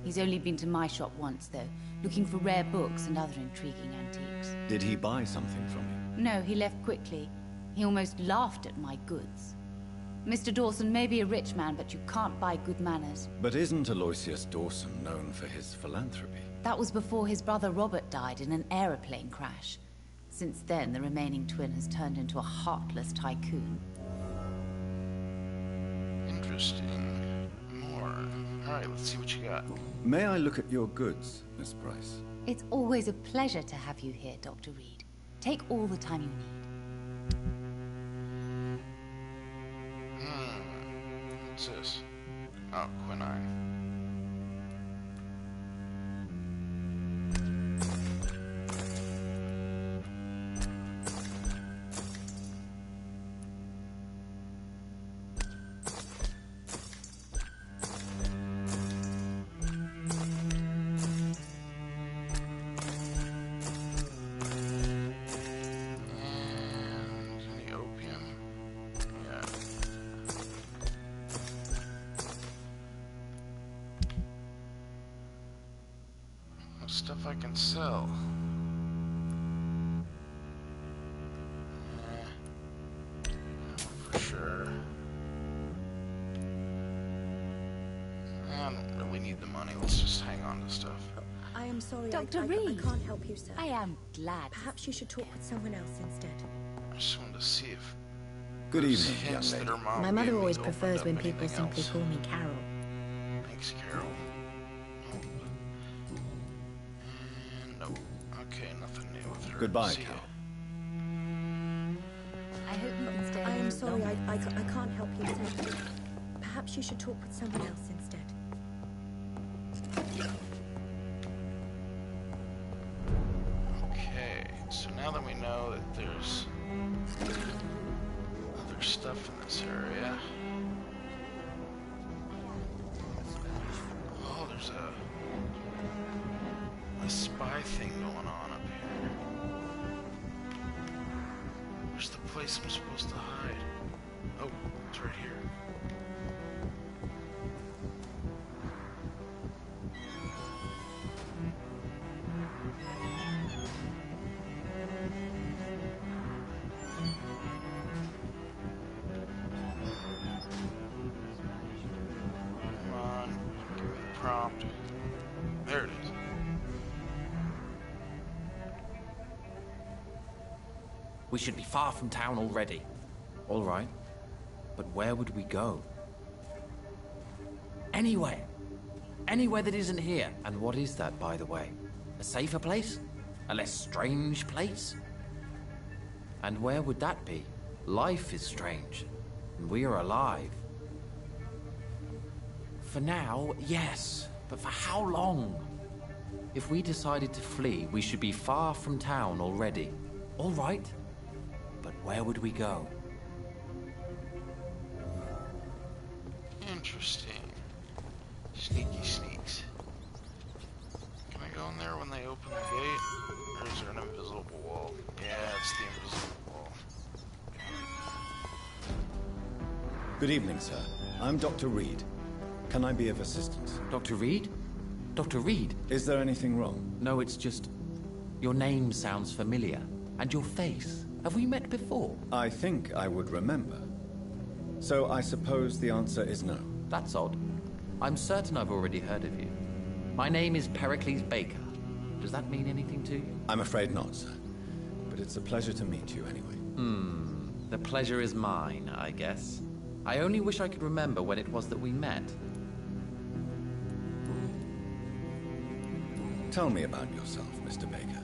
He's only been to my shop once, though, looking for rare books and other intriguing antiques. Did he buy something from you? No, he left quickly. He almost laughed at my goods. Mr. Dawson may be a rich man, but you can't buy good manners. But isn't Aloysius Dawson known for his philanthropy? That was before his brother Robert died in an aeroplane crash. Since then, the remaining twin has turned into a heartless tycoon. Interesting. More. Alright, let's see what you got. May I look at your goods, Miss Price? It's always a pleasure to have you here, Dr. Reed. Take all the time you need. What's this? Oh, quinine. Stuff I can sell. For sure. I don't really need the money. Let's just hang on to stuff. I am sorry, Dr. I Reed. can't help you, sir. I am glad. Perhaps you should talk with someone else instead. I just wanted to see if Good there's evening, young hints lady. that her mom My gave mother me always opened prefers up when people anything simply else. call me Carol. Thanks, Carol. And nope. Okay, nothing new with her. Goodbye, See ya. Carol. I hope you can stay. I am sorry, I can't help you, sir. Perhaps you should talk with someone else instead. Okay, so now that we know that there's other stuff in this area. Oh, there's a spy thing going on. place I'm supposed to hide. Oh, it's right here. Come on, give me the prompt. There it is. We should be far from town already. All right. But where would we go? Anywhere. Anywhere that isn't here. And what is that, by the way? A safer place? A less strange place? And where would that be? Life is strange. And we are alive. For now, yes. But for how long? If we decided to flee, we should be far from town already. All right. But where would we go? Interesting. Sneaky sneaks. Can I go in there when they open the gate? Or is there an invisible wall? Yeah, it's the invisible wall. Good evening, sir. I'm Dr. Reed. Can I be of assistance? Dr. Reed? Dr. Reed? Is there anything wrong? No, it's just... Your name sounds familiar. And your face. Have we met before? I think I would remember. So I suppose the answer is no. That's odd. I'm certain I've already heard of you. My name is Pericles Baker. Does that mean anything to you? I'm afraid not, sir. But it's a pleasure to meet you anyway. The pleasure is mine, I guess. I only wish I could remember when it was that we met. Tell me about yourself, Mr. Baker.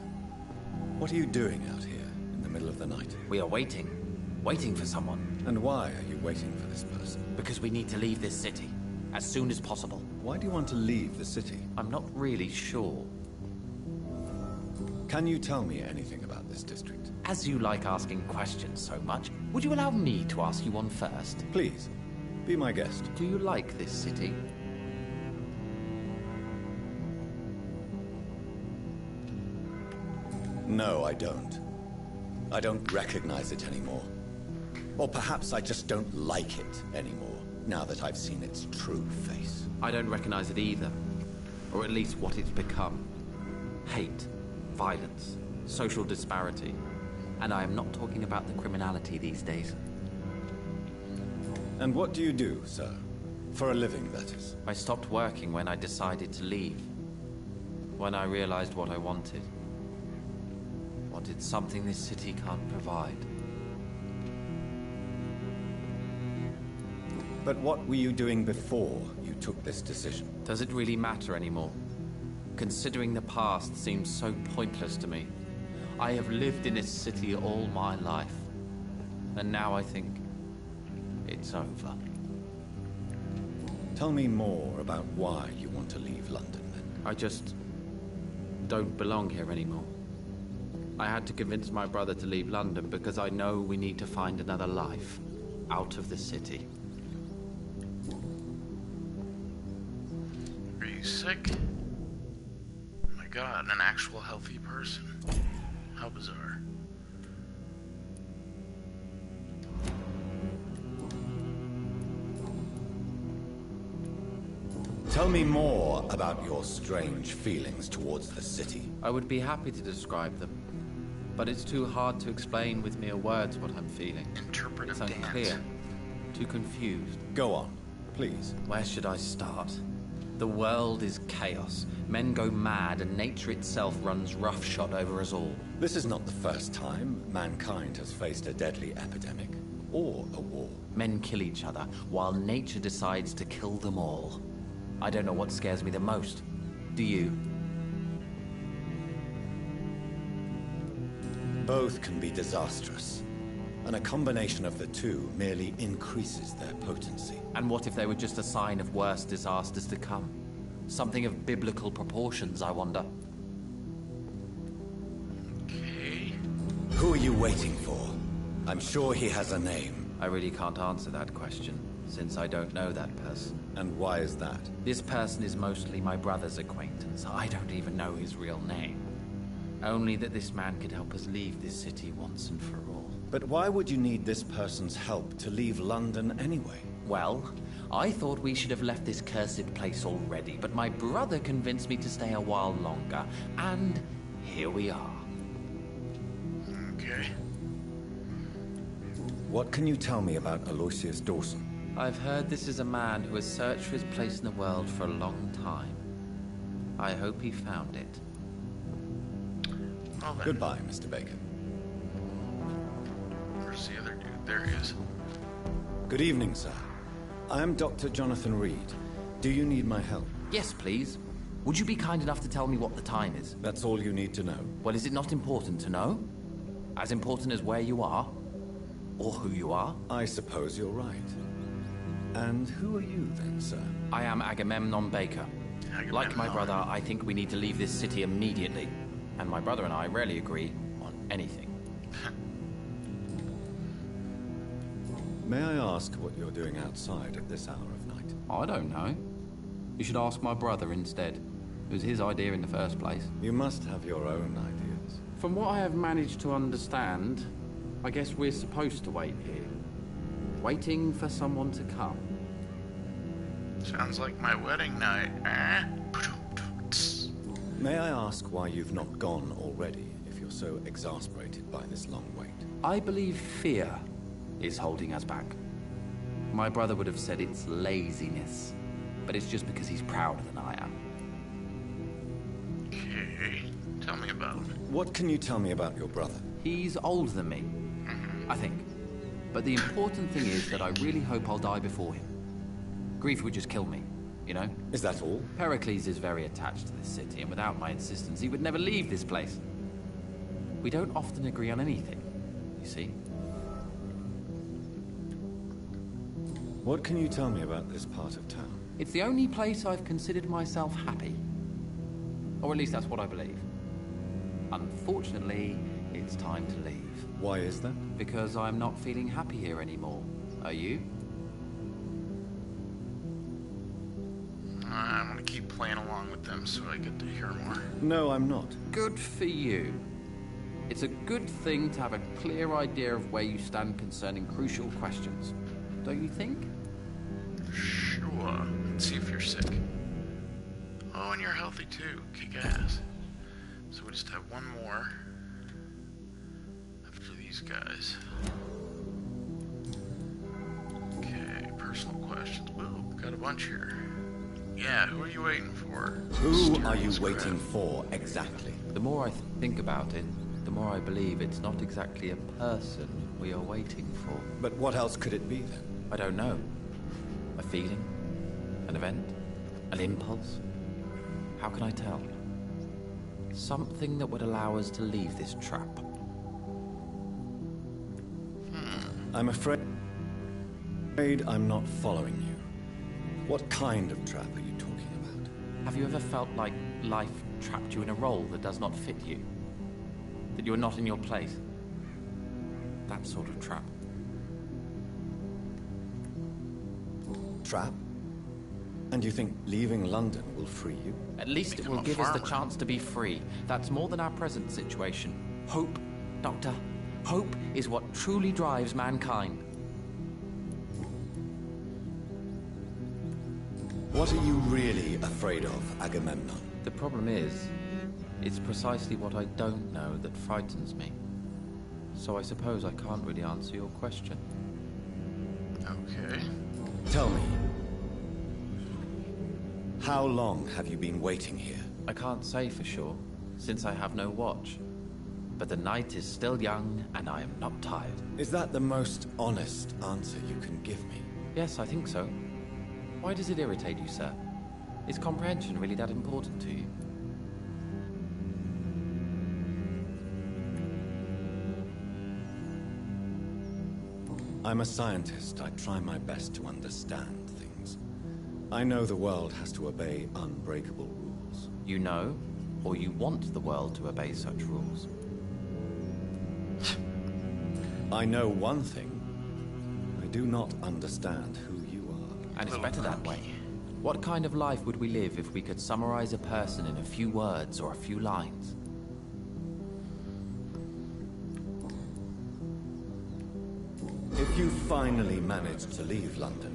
What are you doing out here in the middle of the night? We are waiting. Waiting for someone. And why are you waiting for this person? Because we need to leave this city. As soon as possible. Why do you want to leave the city? I'm not really sure. Can you tell me anything about this district? As you like asking questions so much, would you allow me to ask you one first? Please, be my guest. Do you like this city? No, I don't. I don't recognize it anymore. Or perhaps I just don't like it anymore, now that I've seen its true face. I don't recognize it either. Or at least what it's become. Hate, violence, social disparity. And I am not talking about the criminality these days. And what do you do, sir? For a living, that is. I stopped working when I decided to leave. When I realized what I wanted. Wanted something this city can't provide. But what were you doing before you took this decision? Does it really matter anymore? Considering the past seems so pointless to me. I have lived in this city all my life. And now I think it's over. Tell me more about why you want to leave London, then. I just don't belong here anymore. I had to convince my brother to leave London because I know we need to find another life out of the city. Are you sick? Oh my god, an actual healthy person. How bizarre. Tell me more about your strange feelings towards the city. I would be happy to describe them. But it's too hard to explain with mere words what I'm feeling. Interpretive It's unclear. dance. Too confused. Go on, please. Where should I start? The world is chaos. Men go mad and nature itself runs roughshod over us all. This is not the first time mankind has faced a deadly epidemic or a war. Men kill each other while nature decides to kill them all. I don't know what scares me the most. Do you? Both can be disastrous, and a combination of the two merely increases their potency. And what if they were just a sign of worse disasters to come? Something of biblical proportions, I wonder. Okay. Who are you waiting for? I'm sure he has a name. I really can't answer that question, since I don't know that person. And why is that? This person is mostly my brother's acquaintance. I don't even know his real name. Only that this man could help us leave this city once and for all. But why would you need this person's help to leave London anyway? Well, I thought we should have left this cursed place already, but my brother convinced me to stay a while longer, and here we are. Okay. What can you tell me about Aloysius Dawson? I've heard this is a man who has searched for his place in the world for a long time. I hope he found it. Well then. Goodbye, Mr. Baker. Where's the other dude? There he is. Good evening, sir. I am Dr. Jonathan Reed. Do you need my help? Yes, please. Would you be kind enough to tell me what the time is? That's all you need to know. Well, is it not important to know? As important as where you are? Or who you are? I suppose you're right. And who are you then, sir? I am Agamemnon Baker. Like my brother, I think we need to leave this city immediately. And my brother and I rarely agree on anything. May I ask what you're doing outside at this hour of night? I don't know. You should ask my brother instead. It was his idea in the first place. You must have your own ideas. From what I have managed to understand, I guess we're supposed to wait here. Waiting for someone to come. Sounds like my wedding night, eh? May I ask why you've not gone already, if you're so exasperated by this long wait? I believe fear is holding us back. My brother would have said it's laziness, but it's just because he's prouder than I am. Okay, tell me about it. What can you tell me about your brother? He's older than me, I think. But the important thing is that I really hope I'll die before him. Grief would just kill me, you know? Is that all? Pericles is very attached to this city, and without my insistence, he would never leave this place. We don't often agree on anything, you see? What can you tell me about this part of town? It's the only place I've considered myself happy. Or at least that's what I believe. Unfortunately, it's time to leave. Why is that? Because I'm not feeling happy here anymore. Are you? I'm gonna keep playing along with them so I get to hear more. No, I'm not. Good for you. It's a good thing to have a clear idea of where you stand concerning crucial questions. Don't you think? Sure. Let's see if you're sick. Oh, and you're healthy too. Kick ass. So we just have one more after these guys. Okay, personal questions. Ooh, got a bunch here. Yeah, who are you waiting for? Who are you waiting for, exactly? The more I think about it, the more I believe it's not exactly a person we are waiting for. But what else could it be, then? I don't know. A feeling? An event? An impulse? How can I tell? Something that would allow us to leave this trap. I'm afraid I'm not following you. What kind of trap are you talking about? Have you ever felt like life trapped you in a role that does not fit you? That you're not in your place? That sort of trap. Trap? And you think leaving London will free you? At least it will give us the chance to be free. That's more than our present situation. Hope, Doctor. Hope is what truly drives mankind. What are you really afraid of, Agamemnon? The problem is, it's precisely what I don't know that frightens me. So I suppose I can't really answer your question. Okay. Tell me, how long have you been waiting here? I can't say for sure, since I have no watch. But the night is still young, and I am not tired. Is that the most honest answer you can give me? Yes, I think so. Why does it irritate you, sir? Is comprehension really that important to you? I'm a scientist. I try my best to understand things. I know the world has to obey unbreakable rules. You know, or you want the world to obey such rules? I know one thing. I do not understand who you are. And it's better that way. What kind of life would we live if we could summarize a person in a few words or a few lines? If you finally manage to leave London,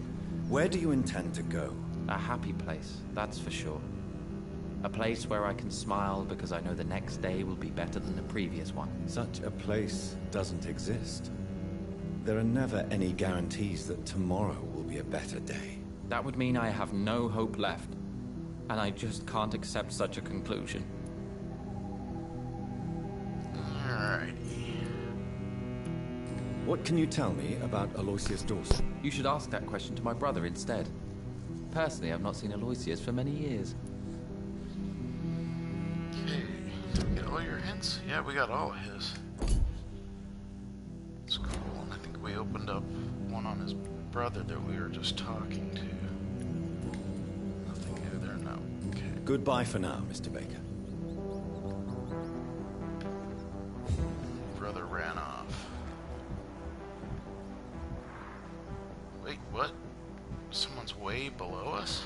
where do you intend to go? A happy place, that's for sure. A place where I can smile because I know the next day will be better than the previous one. Such a place doesn't exist. There are never any guarantees that tomorrow will be a better day. That would mean I have no hope left. And I just can't accept such a conclusion. Alrighty. What can you tell me about Aloysius Dawson? You should ask that question to my brother instead. Personally, I've not seen Aloysius for many years. Okay, did we get all your hints? Yeah, we got all of his. It's cool, and I think we opened up one on his brother that we were just talking to. Nothing new there, no. Okay. Goodbye for now, Mr. Baker. Brother ran off. Wait, what? Someone's way below us?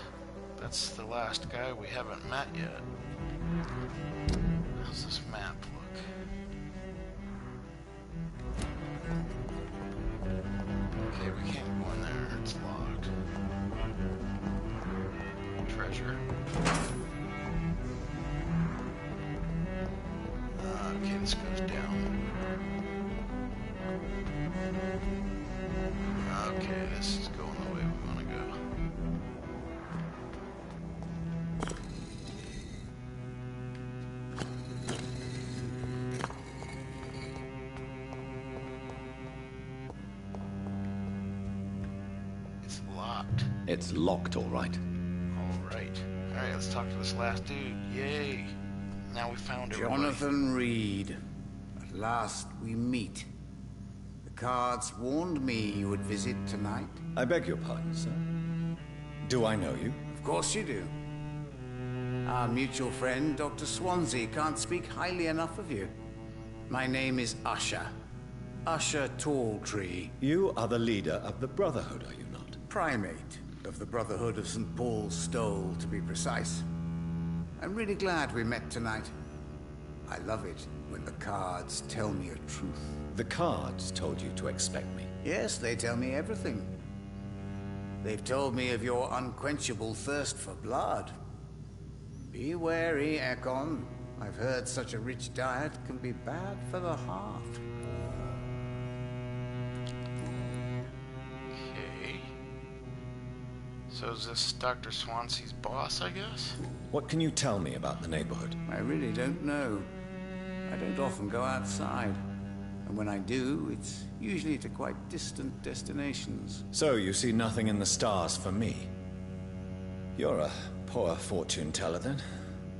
That's the last guy we haven't met yet. How's this map look? Okay, we can't go in there. It's locked. Treasure. Okay, this goes down. Okay, this is going the way we want to go. It's locked. It's locked, all right. Alright, let's talk to this last dude. Yay! Now we found everybody. Jonathan Reed. At last we meet. The cards warned me you would visit tonight. I beg your pardon, sir. Do I know you? Of course you do. Our mutual friend, Dr. Swansea, can't speak highly enough of you. My name is Usher. Usher Talltree. You are the leader of the Brotherhood, are you not? Primate of the Brotherhood of St. Paul's Stole, to be precise. I'm really glad we met tonight. I love it when the cards tell me a truth. The cards told you to expect me. Yes, they tell me everything. They've told me of your unquenchable thirst for blood. Be wary, Ekon. I've heard such a rich diet can be bad for the heart. Okay. So is this Dr. Swansea's boss, I guess? What can you tell me about the neighborhood? I really don't know. I don't often go outside. And when I do, it's usually to quite distant destinations. So you see nothing in the stars for me? You're a poor fortune teller, then?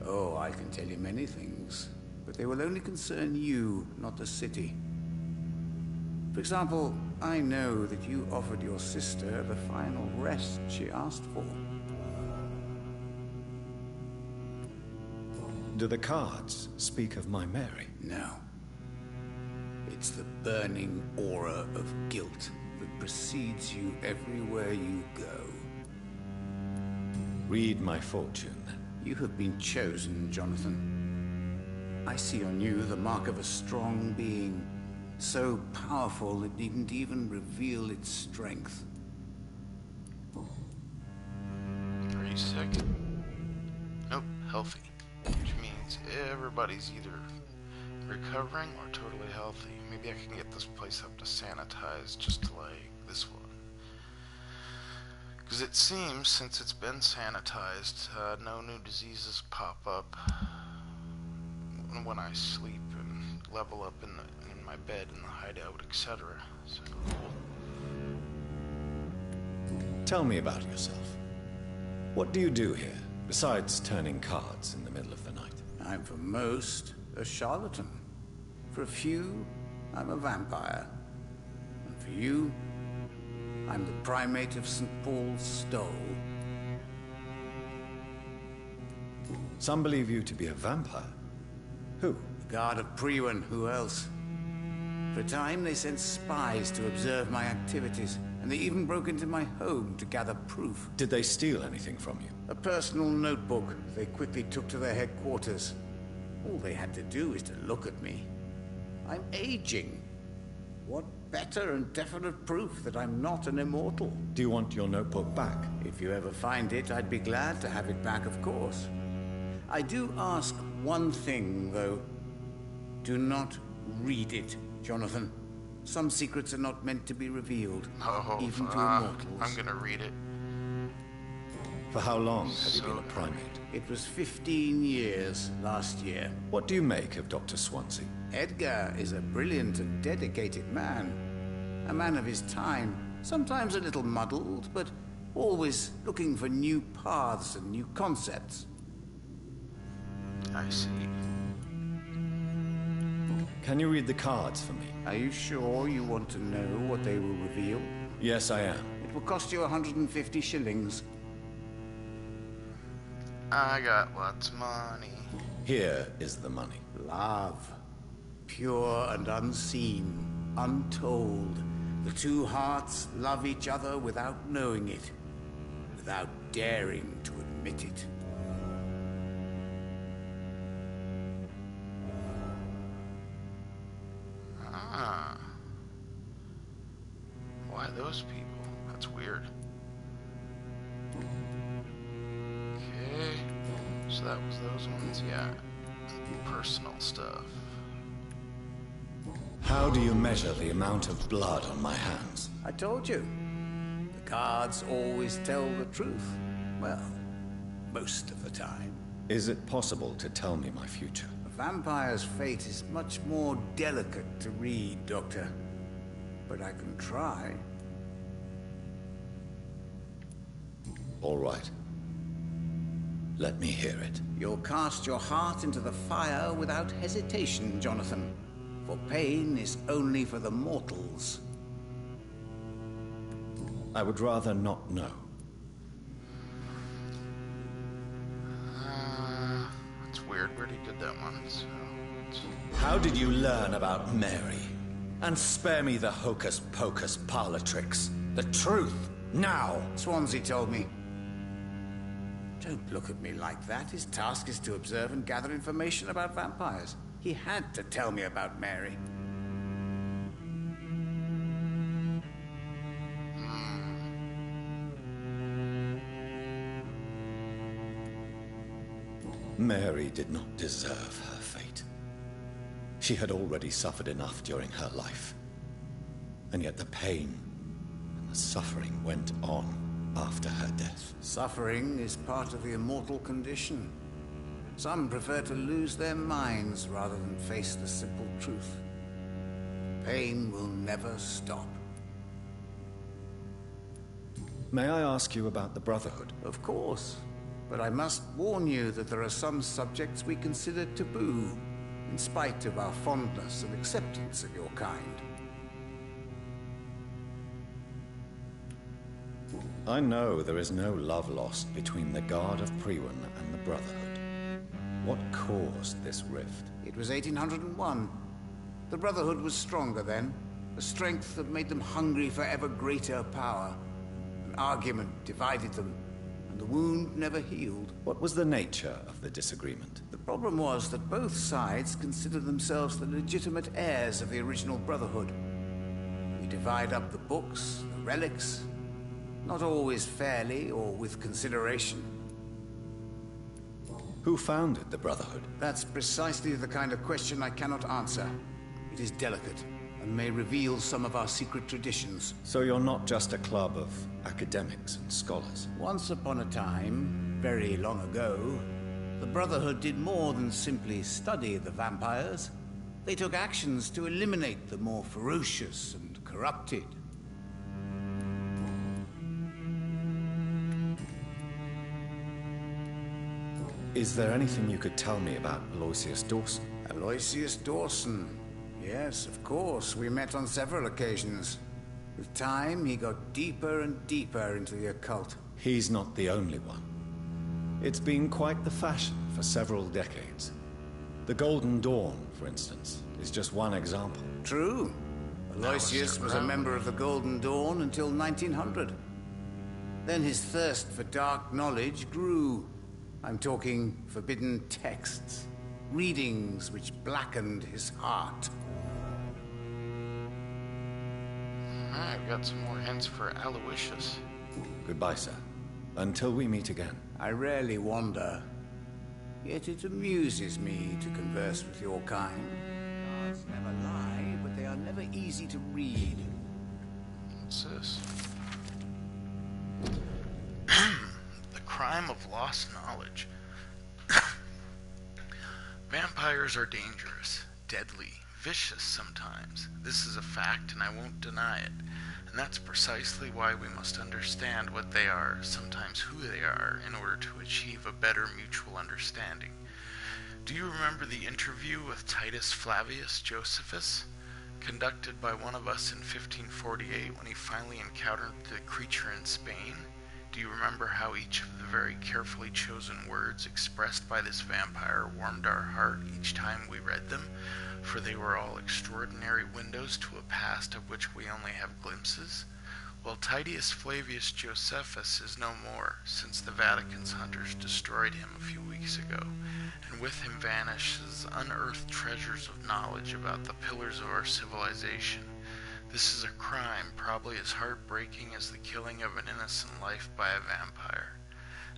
Oh, I can tell you many things. But they will only concern you, not the city. For example, I know that you offered your sister the final rest she asked for. Do the cards speak of my Mary? No. It's the burning aura of guilt that precedes you everywhere you go. Read my fortune, then. You have been chosen, Jonathan. I see on you the mark of a strong being, so powerful it needn't even reveal its strength. Are you sick? Nope, healthy. Which means everybody's either recovering or totally healthy. Maybe I can get this place up to sanitize just like this one. Because it seems, since it's been sanitized, no new diseases pop up when I sleep and level up in my bed in the hideout, etc. So. Tell me about yourself. What do you do here, besides turning cards in the middle of the night? I'm for most a charlatan. For a few, I'm a vampire. And for you, I'm the primate of St. Paul's Stole. Some believe you to be a vampire. Who? The Guard of Priwen, who else? For a time, they sent spies to observe my activities, and they even broke into my home to gather proof. Did they steal anything from you? A personal notebook they quickly took to their headquarters. All they had to do is to look at me. I'm aging. What better and definite proof that I'm not an immortal. Do you want your notebook back? If you ever find it, I'd be glad to have it back, of course. I do ask one thing, though. Do not read it, Jonathan. Some secrets are not meant to be revealed, even to immortals. I'm gonna read it. For how long have you been a primate? It was 15 years last year. What do you make of Dr. Swansea? Edgar is a brilliant and dedicated man. A man of his time. Sometimes a little muddled, but always looking for new paths and new concepts. I see. Can you read the cards for me? Are you sure you want to know what they will reveal? Yes, I am. It will cost you 150 shillings. I got lots of money. Here is the money. Love. Pure and unseen. Untold. The two hearts love each other without knowing it. Without daring to admit it. Ah. Why those people? That's weird. Okay. So that was those ones, yeah. Personal stuff. How do you measure the amount of blood on my hands? I told you. The cards always tell the truth. Well, most of the time. Is it possible to tell me my future? A vampire's fate is much more delicate to read, Doctor. But I can try. All right. Let me hear it. You'll cast your heart into the fire without hesitation, Jonathan. For pain is only for the mortals. I would rather not know. That's weird. Where did he get that one? So, how did you learn about Mary? And spare me the hocus-pocus parlor tricks. The truth, now! Swansea told me. Don't look at me like that. His task is to observe and gather information about vampires. He had to tell me about Mary. Mary did not deserve her fate. She had already suffered enough during her life. And yet the pain and the suffering went on after her death. Suffering is part of the immortal condition. Some prefer to lose their minds rather than face the simple truth. Pain will never stop. May I ask you about the Brotherhood? Of course. But I must warn you that there are some subjects we consider taboo, in spite of our fondness and acceptance of your kind. I know there is no love lost between the Guard of Priwen and the Brotherhood. What caused this rift? It was 1801. The Brotherhood was stronger then, a strength that made them hungry for ever greater power. An argument divided them, and the wound never healed. What was the nature of the disagreement? The problem was that both sides considered themselves the legitimate heirs of the original Brotherhood. We divide up the books, the relics, not always fairly or with consideration. Who founded the Brotherhood? That's precisely the kind of question I cannot answer. It is delicate, and may reveal some of our secret traditions. So you're not just a club of academics and scholars? Once upon a time, very long ago, the Brotherhood did more than simply study the vampires. They took actions to eliminate the more ferocious and corrupted. Is there anything you could tell me about Aloysius Dawson? Aloysius Dawson? Yes, of course. We met on several occasions. With time, he got deeper and deeper into the occult. He's not the only one. It's been quite the fashion for several decades. The Golden Dawn, for instance, is just one example. True. Aloysius was a member of the Golden Dawn until 1900. Then his thirst for dark knowledge grew. I'm talking forbidden texts, readings which blackened his heart. I've got some more hints for Aloysius. Goodbye, sir. Until we meet again. I rarely wander, yet it amuses me to converse with your kind. Gods never lie, but they are never easy to read. What's this? The crime of lost knowledge. Vampires are dangerous, deadly, vicious sometimes. This is a fact, and I won't deny it. And that's precisely why we must understand what they are, sometimes who they are, in order to achieve a better mutual understanding. Do you remember the interview with Titus Flavius Josephus, conducted by one of us in 1548 when he finally encountered the creature in Spain? Do you remember how each of the very carefully chosen words expressed by this vampire warmed our heart each time we read them? For they were all extraordinary windows to a past of which we only have glimpses? Well, Titus Flavius Josephus is no more, since the Vatican's hunters destroyed him a few weeks ago, and with him vanishes unearthed treasures of knowledge about the pillars of our civilization. This is a crime probably as heartbreaking as the killing of an innocent life by a vampire.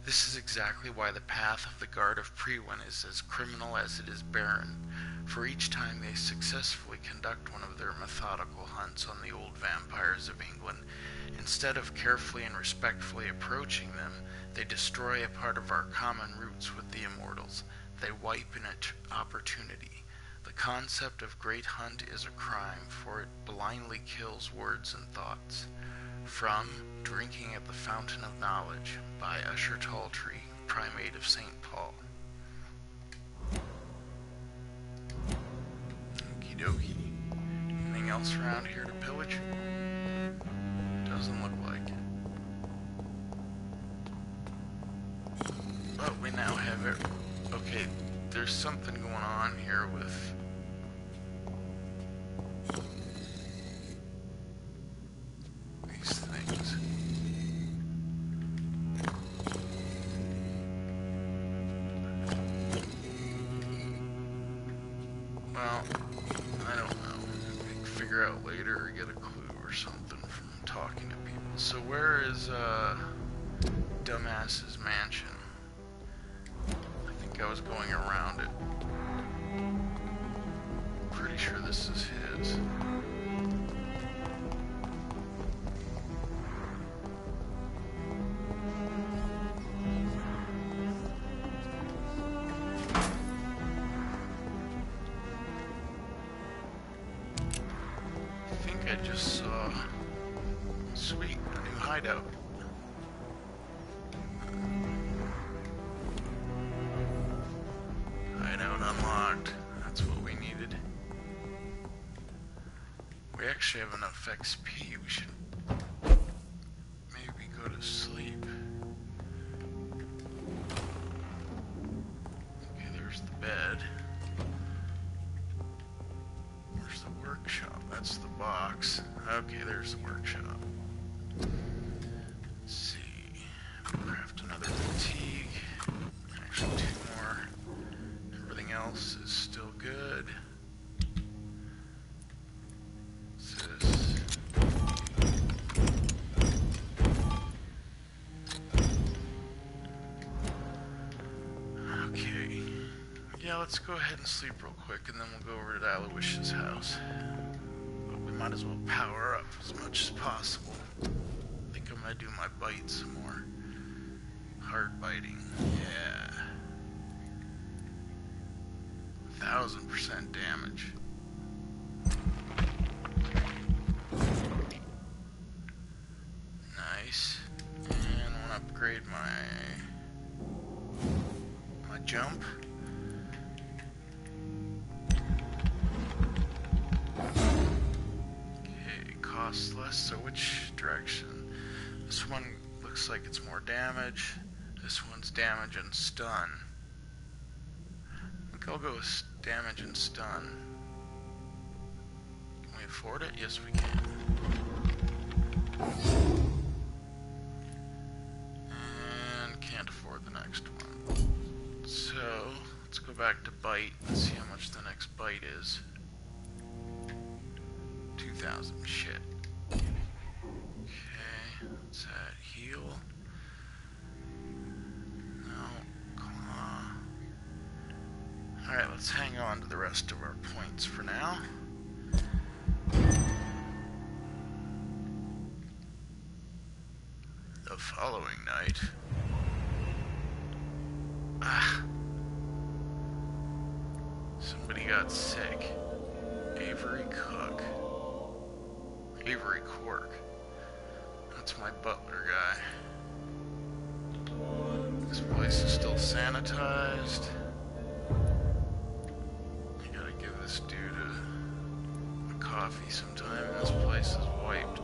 This is exactly why the path of the Guard of Priwen is as criminal as it is barren, for each time they successfully conduct one of their methodical hunts on the old vampires of England, instead of carefully and respectfully approaching them, they destroy a part of our common roots with the immortals. They wipe an opportunity. The concept of great hunt is a crime, for it blindly kills words and thoughts. From Drinking at the Fountain of Knowledge by Usher Talltree, Primate of St. Paul. Okie dokie. Anything else around here to pillage? Doesn't look like it. But we now have it. Okay, there's something going on here with these things. Well, I don't know. We can figure out later or get a clue or something from talking to people. So where is Dumbass's mansion? I think I was going around it. Pretty sure this is his. I think I just saw... Sweet, a new hideout. Hideout unlocked. That's what we needed. We actually have enough XP. We should maybe go to sleep. Okay, there's the bed. Where's the workshop? That's the box. Okay, there's the workshop. Let's see. Craft another fatigue. Actually, 2 more. Everything else is still good. What's this? Okay. Yeah, let's go ahead and sleep real quick, and then we'll go over to Aloysius' house. But we might as well power up as much as possible. I think I'm gonna do my bite some more. Hard biting. Yeah. 1000% damage. Nice. And I want to upgrade my jump. Okay, costs less. So which direction? This one looks like it's more damage. This one's damage and stun. I think I'll go with damage and stun. Can we afford it? Yes, we can. And can't afford the next one. So, let's go back to bite and see how much the next bite is. 2,000. Shit. What's that? Heal? No. Claw. Alright, let's hang on to the rest of our points for now. The following night... Somebody got sick. Avery Cook. Avery Quirk. That's my butler guy. This place is still sanitized. I gotta give this dude a coffee sometime. This place is wiped.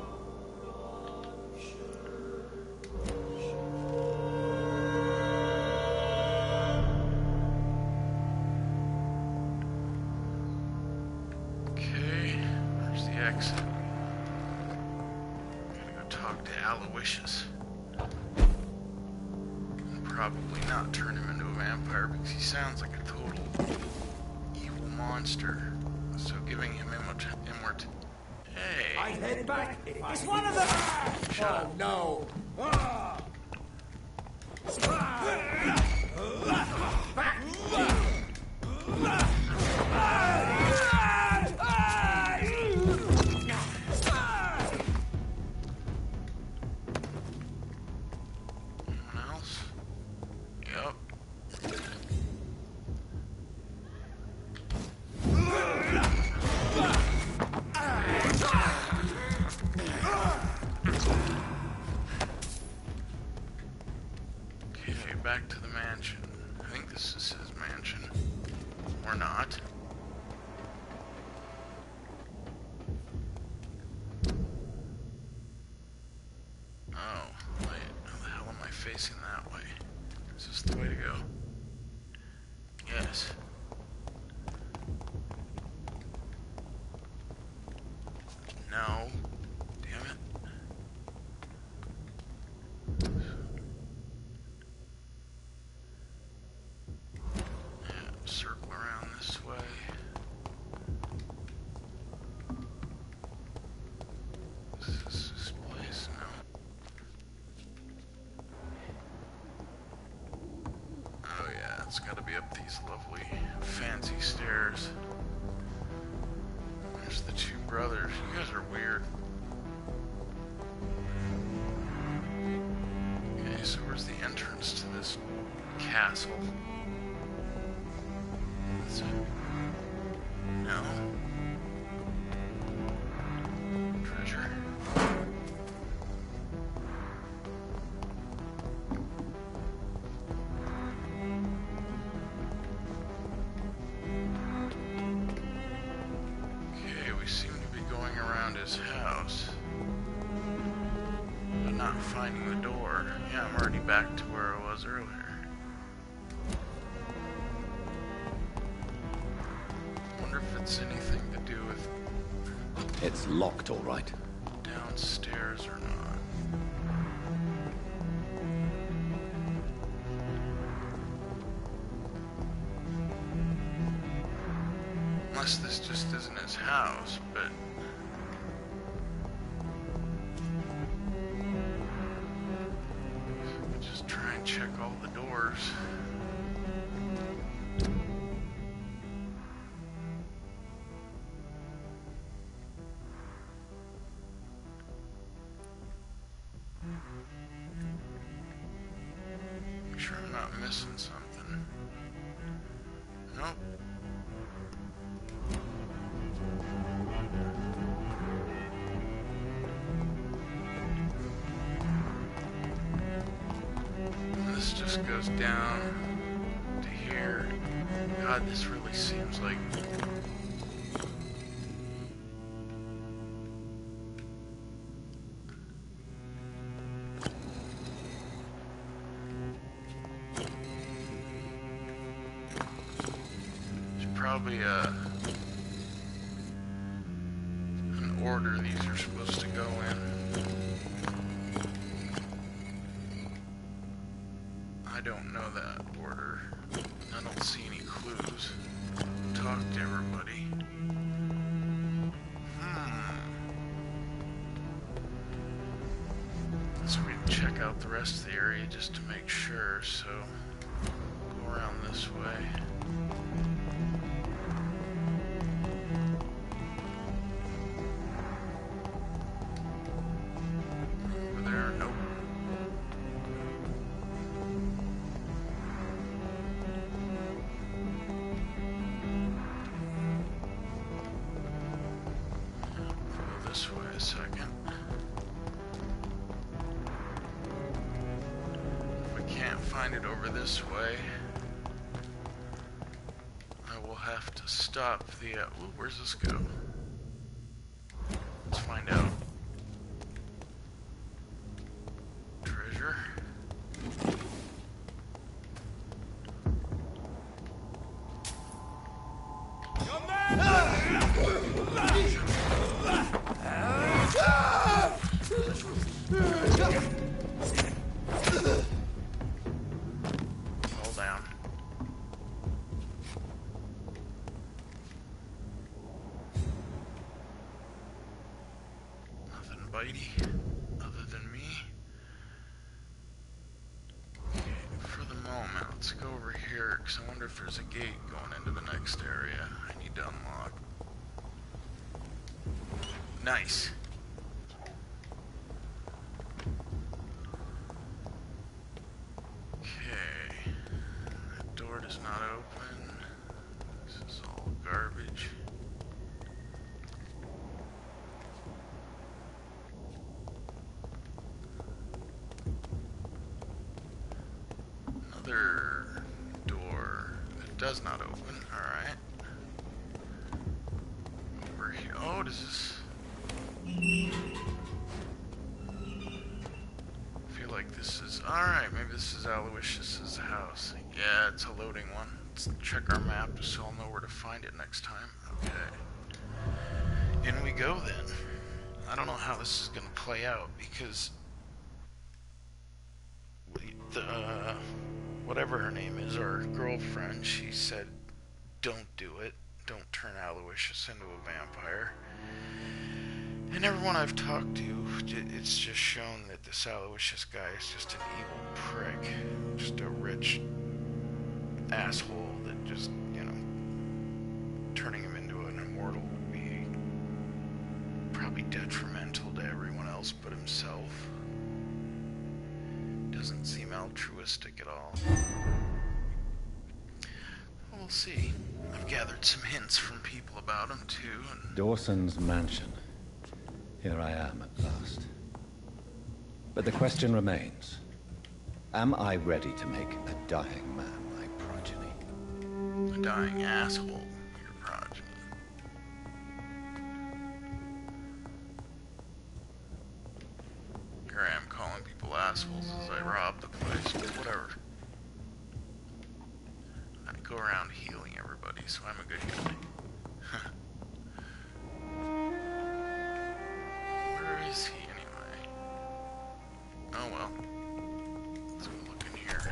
Okay, where's the exit? Gotta go talk to Aloysius. And probably not turn him into a vampire because he sounds like a total evil monster. So giving him immortality. Hey! I head back. It's one of them. Shut up. No. Anyone else? Yep. Okay, back to the mansion. I think this is his mansion. Or not. Oh, wait. How the hell am I facing that way? Is this the way to go? Yes. No. Damn it. Yeah, circle around this way. Is this this place? No. Oh yeah, it's gotta be up these lovely, fancy stairs. There's the two brothers. You guys are weird. Okay, so where's the entrance to this castle? Is it? No? Treasure? Okay, we seem to be going around his house. But not finding the door. Yeah, I'm already back to where I was earlier. Wonder if it's anything to do with It's locked, all right. downstairs or not. Unless this just isn't his house, but... Just try and check all the doors. Make sure I'm not missing something. Nope. This just goes down to here. God, this really seems like... There's probably an order these are supposed to go in. I don't know that order. I don't see any clues. Talk to everybody. out the rest of the area just to make sure, so go around this way. Over there, nope. Go this way a second. Can't find it over this way. I will have to stop the... ooh, where's this go? Let's find out. Treasure. Other than me. Okay, for the moment, let's go over here, because I wonder if there's a gate going into the next area I need to unlock. Nice. Okay. That door does not open. This is all garbage. Door that does not open. Alright. Over here. Oh, does this... I feel like this is... Alright, maybe this is Aloysius's house. Yeah, it's a loading one. Let's check our map just so I'll know where to find it next time. Okay. In we go then. I don't know how this is gonna play out because... whatever her name is, our girlfriend, she said, don't do it. Don't turn Aloysius into a vampire. And everyone I've talked to, it's just shown that this Aloysius guy is just an evil prick. Just a rich asshole that just, you know, turning him into an immortal would be probably detrimental to everyone else but himself. Doesn't seem altruistic at all. We'll see. I've gathered some hints from people about him too. And Dawson's mansion. Here I am at last. But the question remains. Am I ready to make a dying man my progeny? A dying asshole, your progeny. Here I am calling people assholes as I rob the place, but whatever. I go around healing everybody, so I'm a good guy. Where is he anyway? Oh well. Let's go look in here.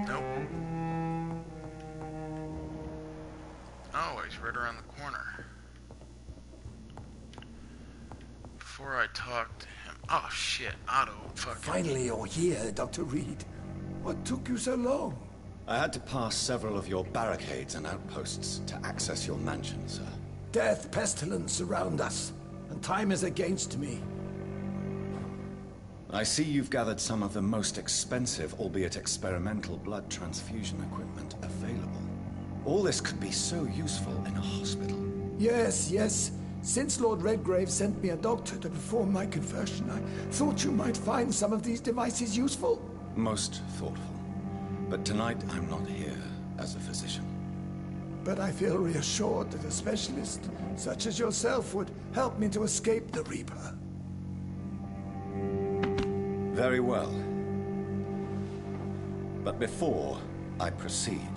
Nope. Oh, he's right around the corner. Before I talk to him... Oh shit, Otto fucking... Finally you're here, Dr. Reed. What took you so long? I had to pass several of your barricades and outposts to access your mansion, sir. Death, pestilence surround us, and time is against me. I see you've gathered some of the most expensive, albeit experimental, blood transfusion equipment available. All this could be so useful in a hospital. Yes, yes. Since Lord Redgrave sent me a doctor to perform my conversion, I thought you might find some of these devices useful. Most thoughtful. But tonight I'm not here as a physician. But I feel reassured that a specialist such as yourself would help me to escape the Reaper. Very well. But before I proceed,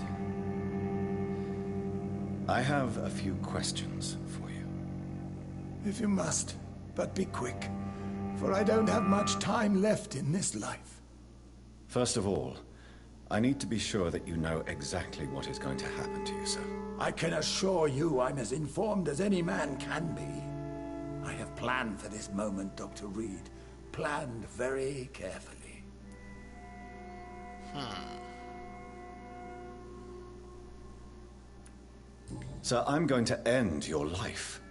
I have a few questions for you. If you must, but be quick, for I don't have much time left in this life. First of all, I need to be sure that you know exactly what is going to happen to you, sir. I can assure you I'm as informed as any man can be. I have planned for this moment, Dr. Reed. Planned very carefully. Sir, I'm going to end your life.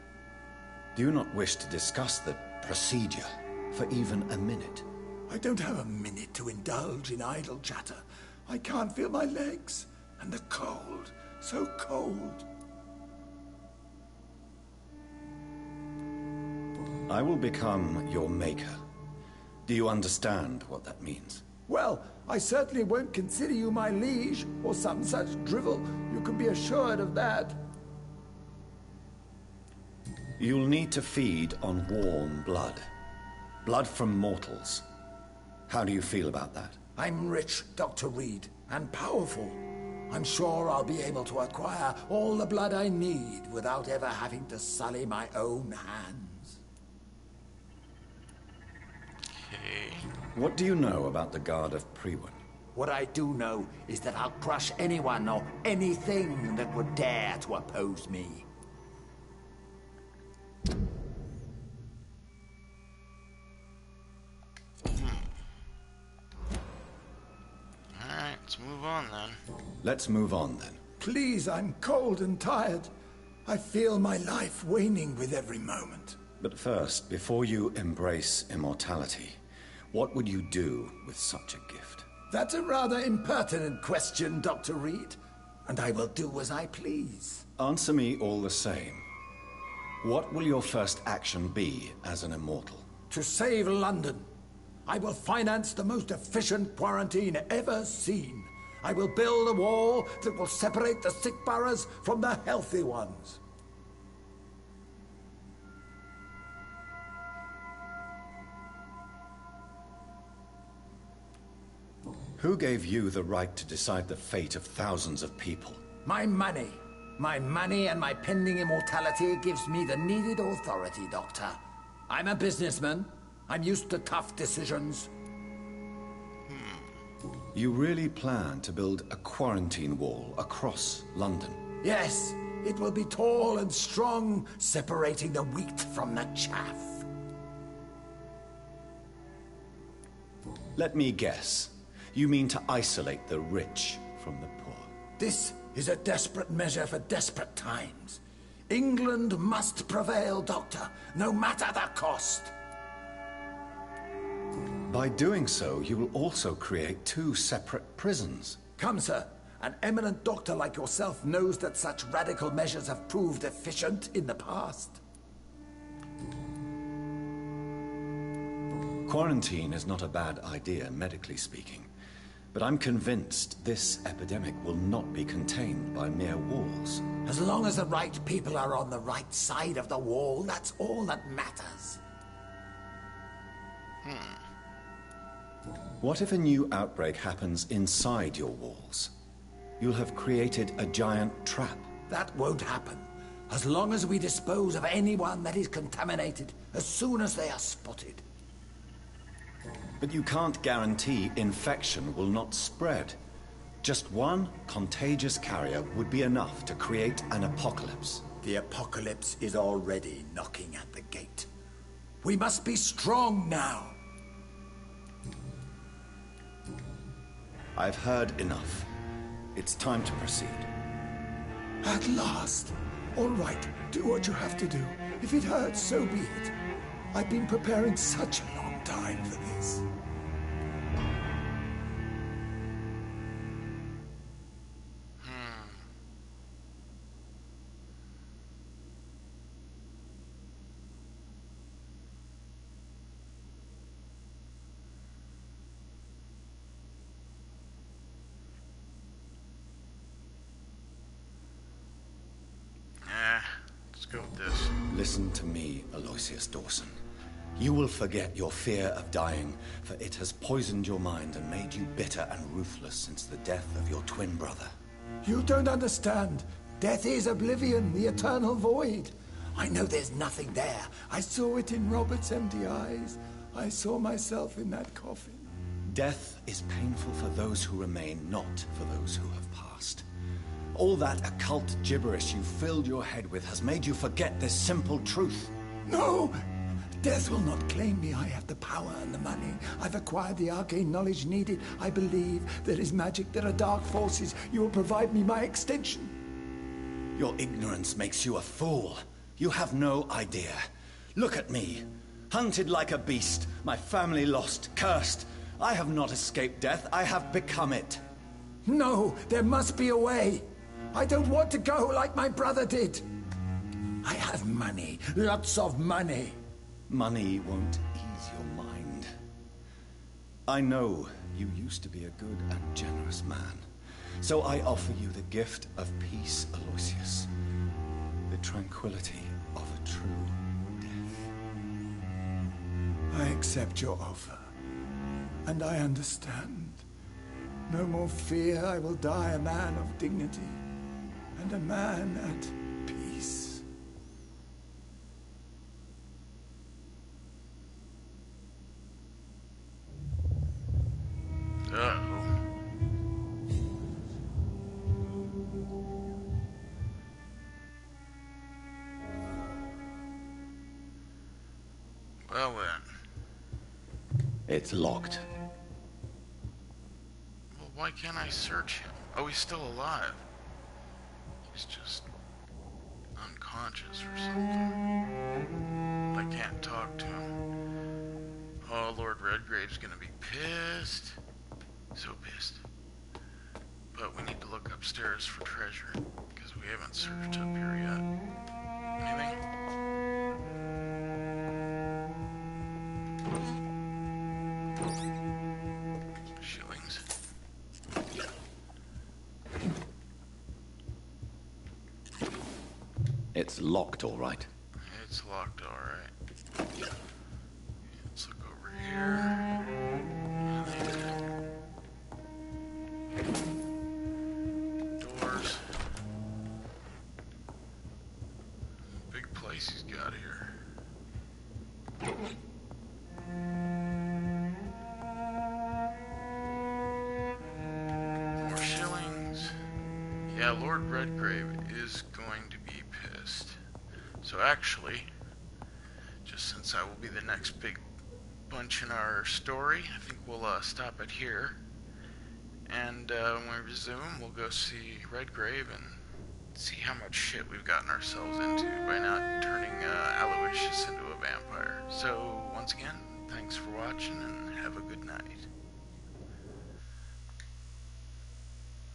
Do you not wish to discuss the procedure for even a minute? I don't have a minute to indulge in idle chatter. I can't feel my legs. And the cold. So cold. I will become your maker. Do you understand what that means? Well, I certainly won't consider you my liege, or some such drivel. You can be assured of that. You'll need to feed on warm blood. Blood from mortals. How do you feel about that? I'm rich, Dr. Reed, and powerful. I'm sure I'll be able to acquire all the blood I need without ever having to sully my own hands. Okay. What do you know about the Guard of Priwen? What I do know is that I'll crush anyone or anything that would dare to oppose me. Alright, let's move on then. Let's move on then. Please, I'm cold and tired. I feel my life waning with every moment. But first, before you embrace immortality, what would you do with such a gift? That's a rather impertinent question, Dr. Reed. And I will do as I please. Answer me all the same. What will your first action be as an immortal? To save London. I will finance the most efficient quarantine ever seen. I will build a wall that will separate the sick boroughs from the healthy ones. Who gave you the right to decide the fate of thousands of people? My money. My money and my pending immortality gives me the needed authority, Doctor. I'm a businessman. I'm used to tough decisions. You really plan to build a quarantine wall across London? Yes, it will be tall and strong, separating the wheat from the chaff. Let me guess. You mean to isolate the rich from the poor? This is a desperate measure for desperate times. England must prevail, Doctor, no matter the cost. By doing so, you will also create two separate prisons. Come, sir. An eminent doctor like yourself knows that such radical measures have proved efficient in the past. Quarantine is not a bad idea, medically speaking. But I'm convinced this epidemic will not be contained by mere walls. As long as the right people are on the right side of the wall, that's all that matters. What if a new outbreak happens inside your walls? You'll have created a giant trap. That won't happen. As long as we dispose of anyone that is contaminated as soon as they are spotted. But you can't guarantee infection will not spread. Just one contagious carrier would be enough to create an apocalypse. The apocalypse is already knocking at the gate. We must be strong now. I've heard enough. It's time to proceed. At last. All right, do what you have to do. If it hurts, so be it. I've been preparing such a long time for this. Let's go with this. Listen to me, Aloysius Dawson. You will forget your fear of dying, for it has poisoned your mind and made you bitter and ruthless since the death of your twin brother. You don't understand. Death is oblivion, the eternal void. I know there's nothing there. I saw it in Robert's empty eyes. I saw myself in that coffin. Death is painful for those who remain, not for those who have passed. All that occult gibberish you filled your head with has made you forget this simple truth. No! Death will not claim me. I have the power and the money. I've acquired the arcane knowledge needed. I believe there is magic, there are dark forces. You will provide me my extension. Your ignorance makes you a fool. You have no idea. Look at me. Hunted like a beast, my family lost, cursed. I have not escaped death, I have become it. No, there must be a way. I don't want to go like my brother did. I have money, lots of money. Money won't ease your mind. I know you used to be a good and generous man. So I offer you the gift of peace, Aloysius. The tranquility of a true death. I accept your offer. And I understand. No more fear, I will die a man of dignity. And a man at peace. Well then. It's locked. Well, why can't I search him? Oh, he's still alive. He's just unconscious or something. I can't talk to him. Oh, Lord Redgrave's gonna be pissed. So pissed. But we need to look upstairs for treasure, because we haven't searched up here yet. Anything? Shillings. It's locked, all right. It's locked, all right. Let's look over here. Doors. Big place he's got here. More shillings. Yeah, Lord Redgrave is going to be pissed. So actually, just since I will be the next big bunch in our story, I think we'll stop it here. And when we resume, we'll go see Redgrave and see how much shit we've gotten ourselves into by not turning Aloysius into a vampire. So, once again, thanks for watching and have a good night.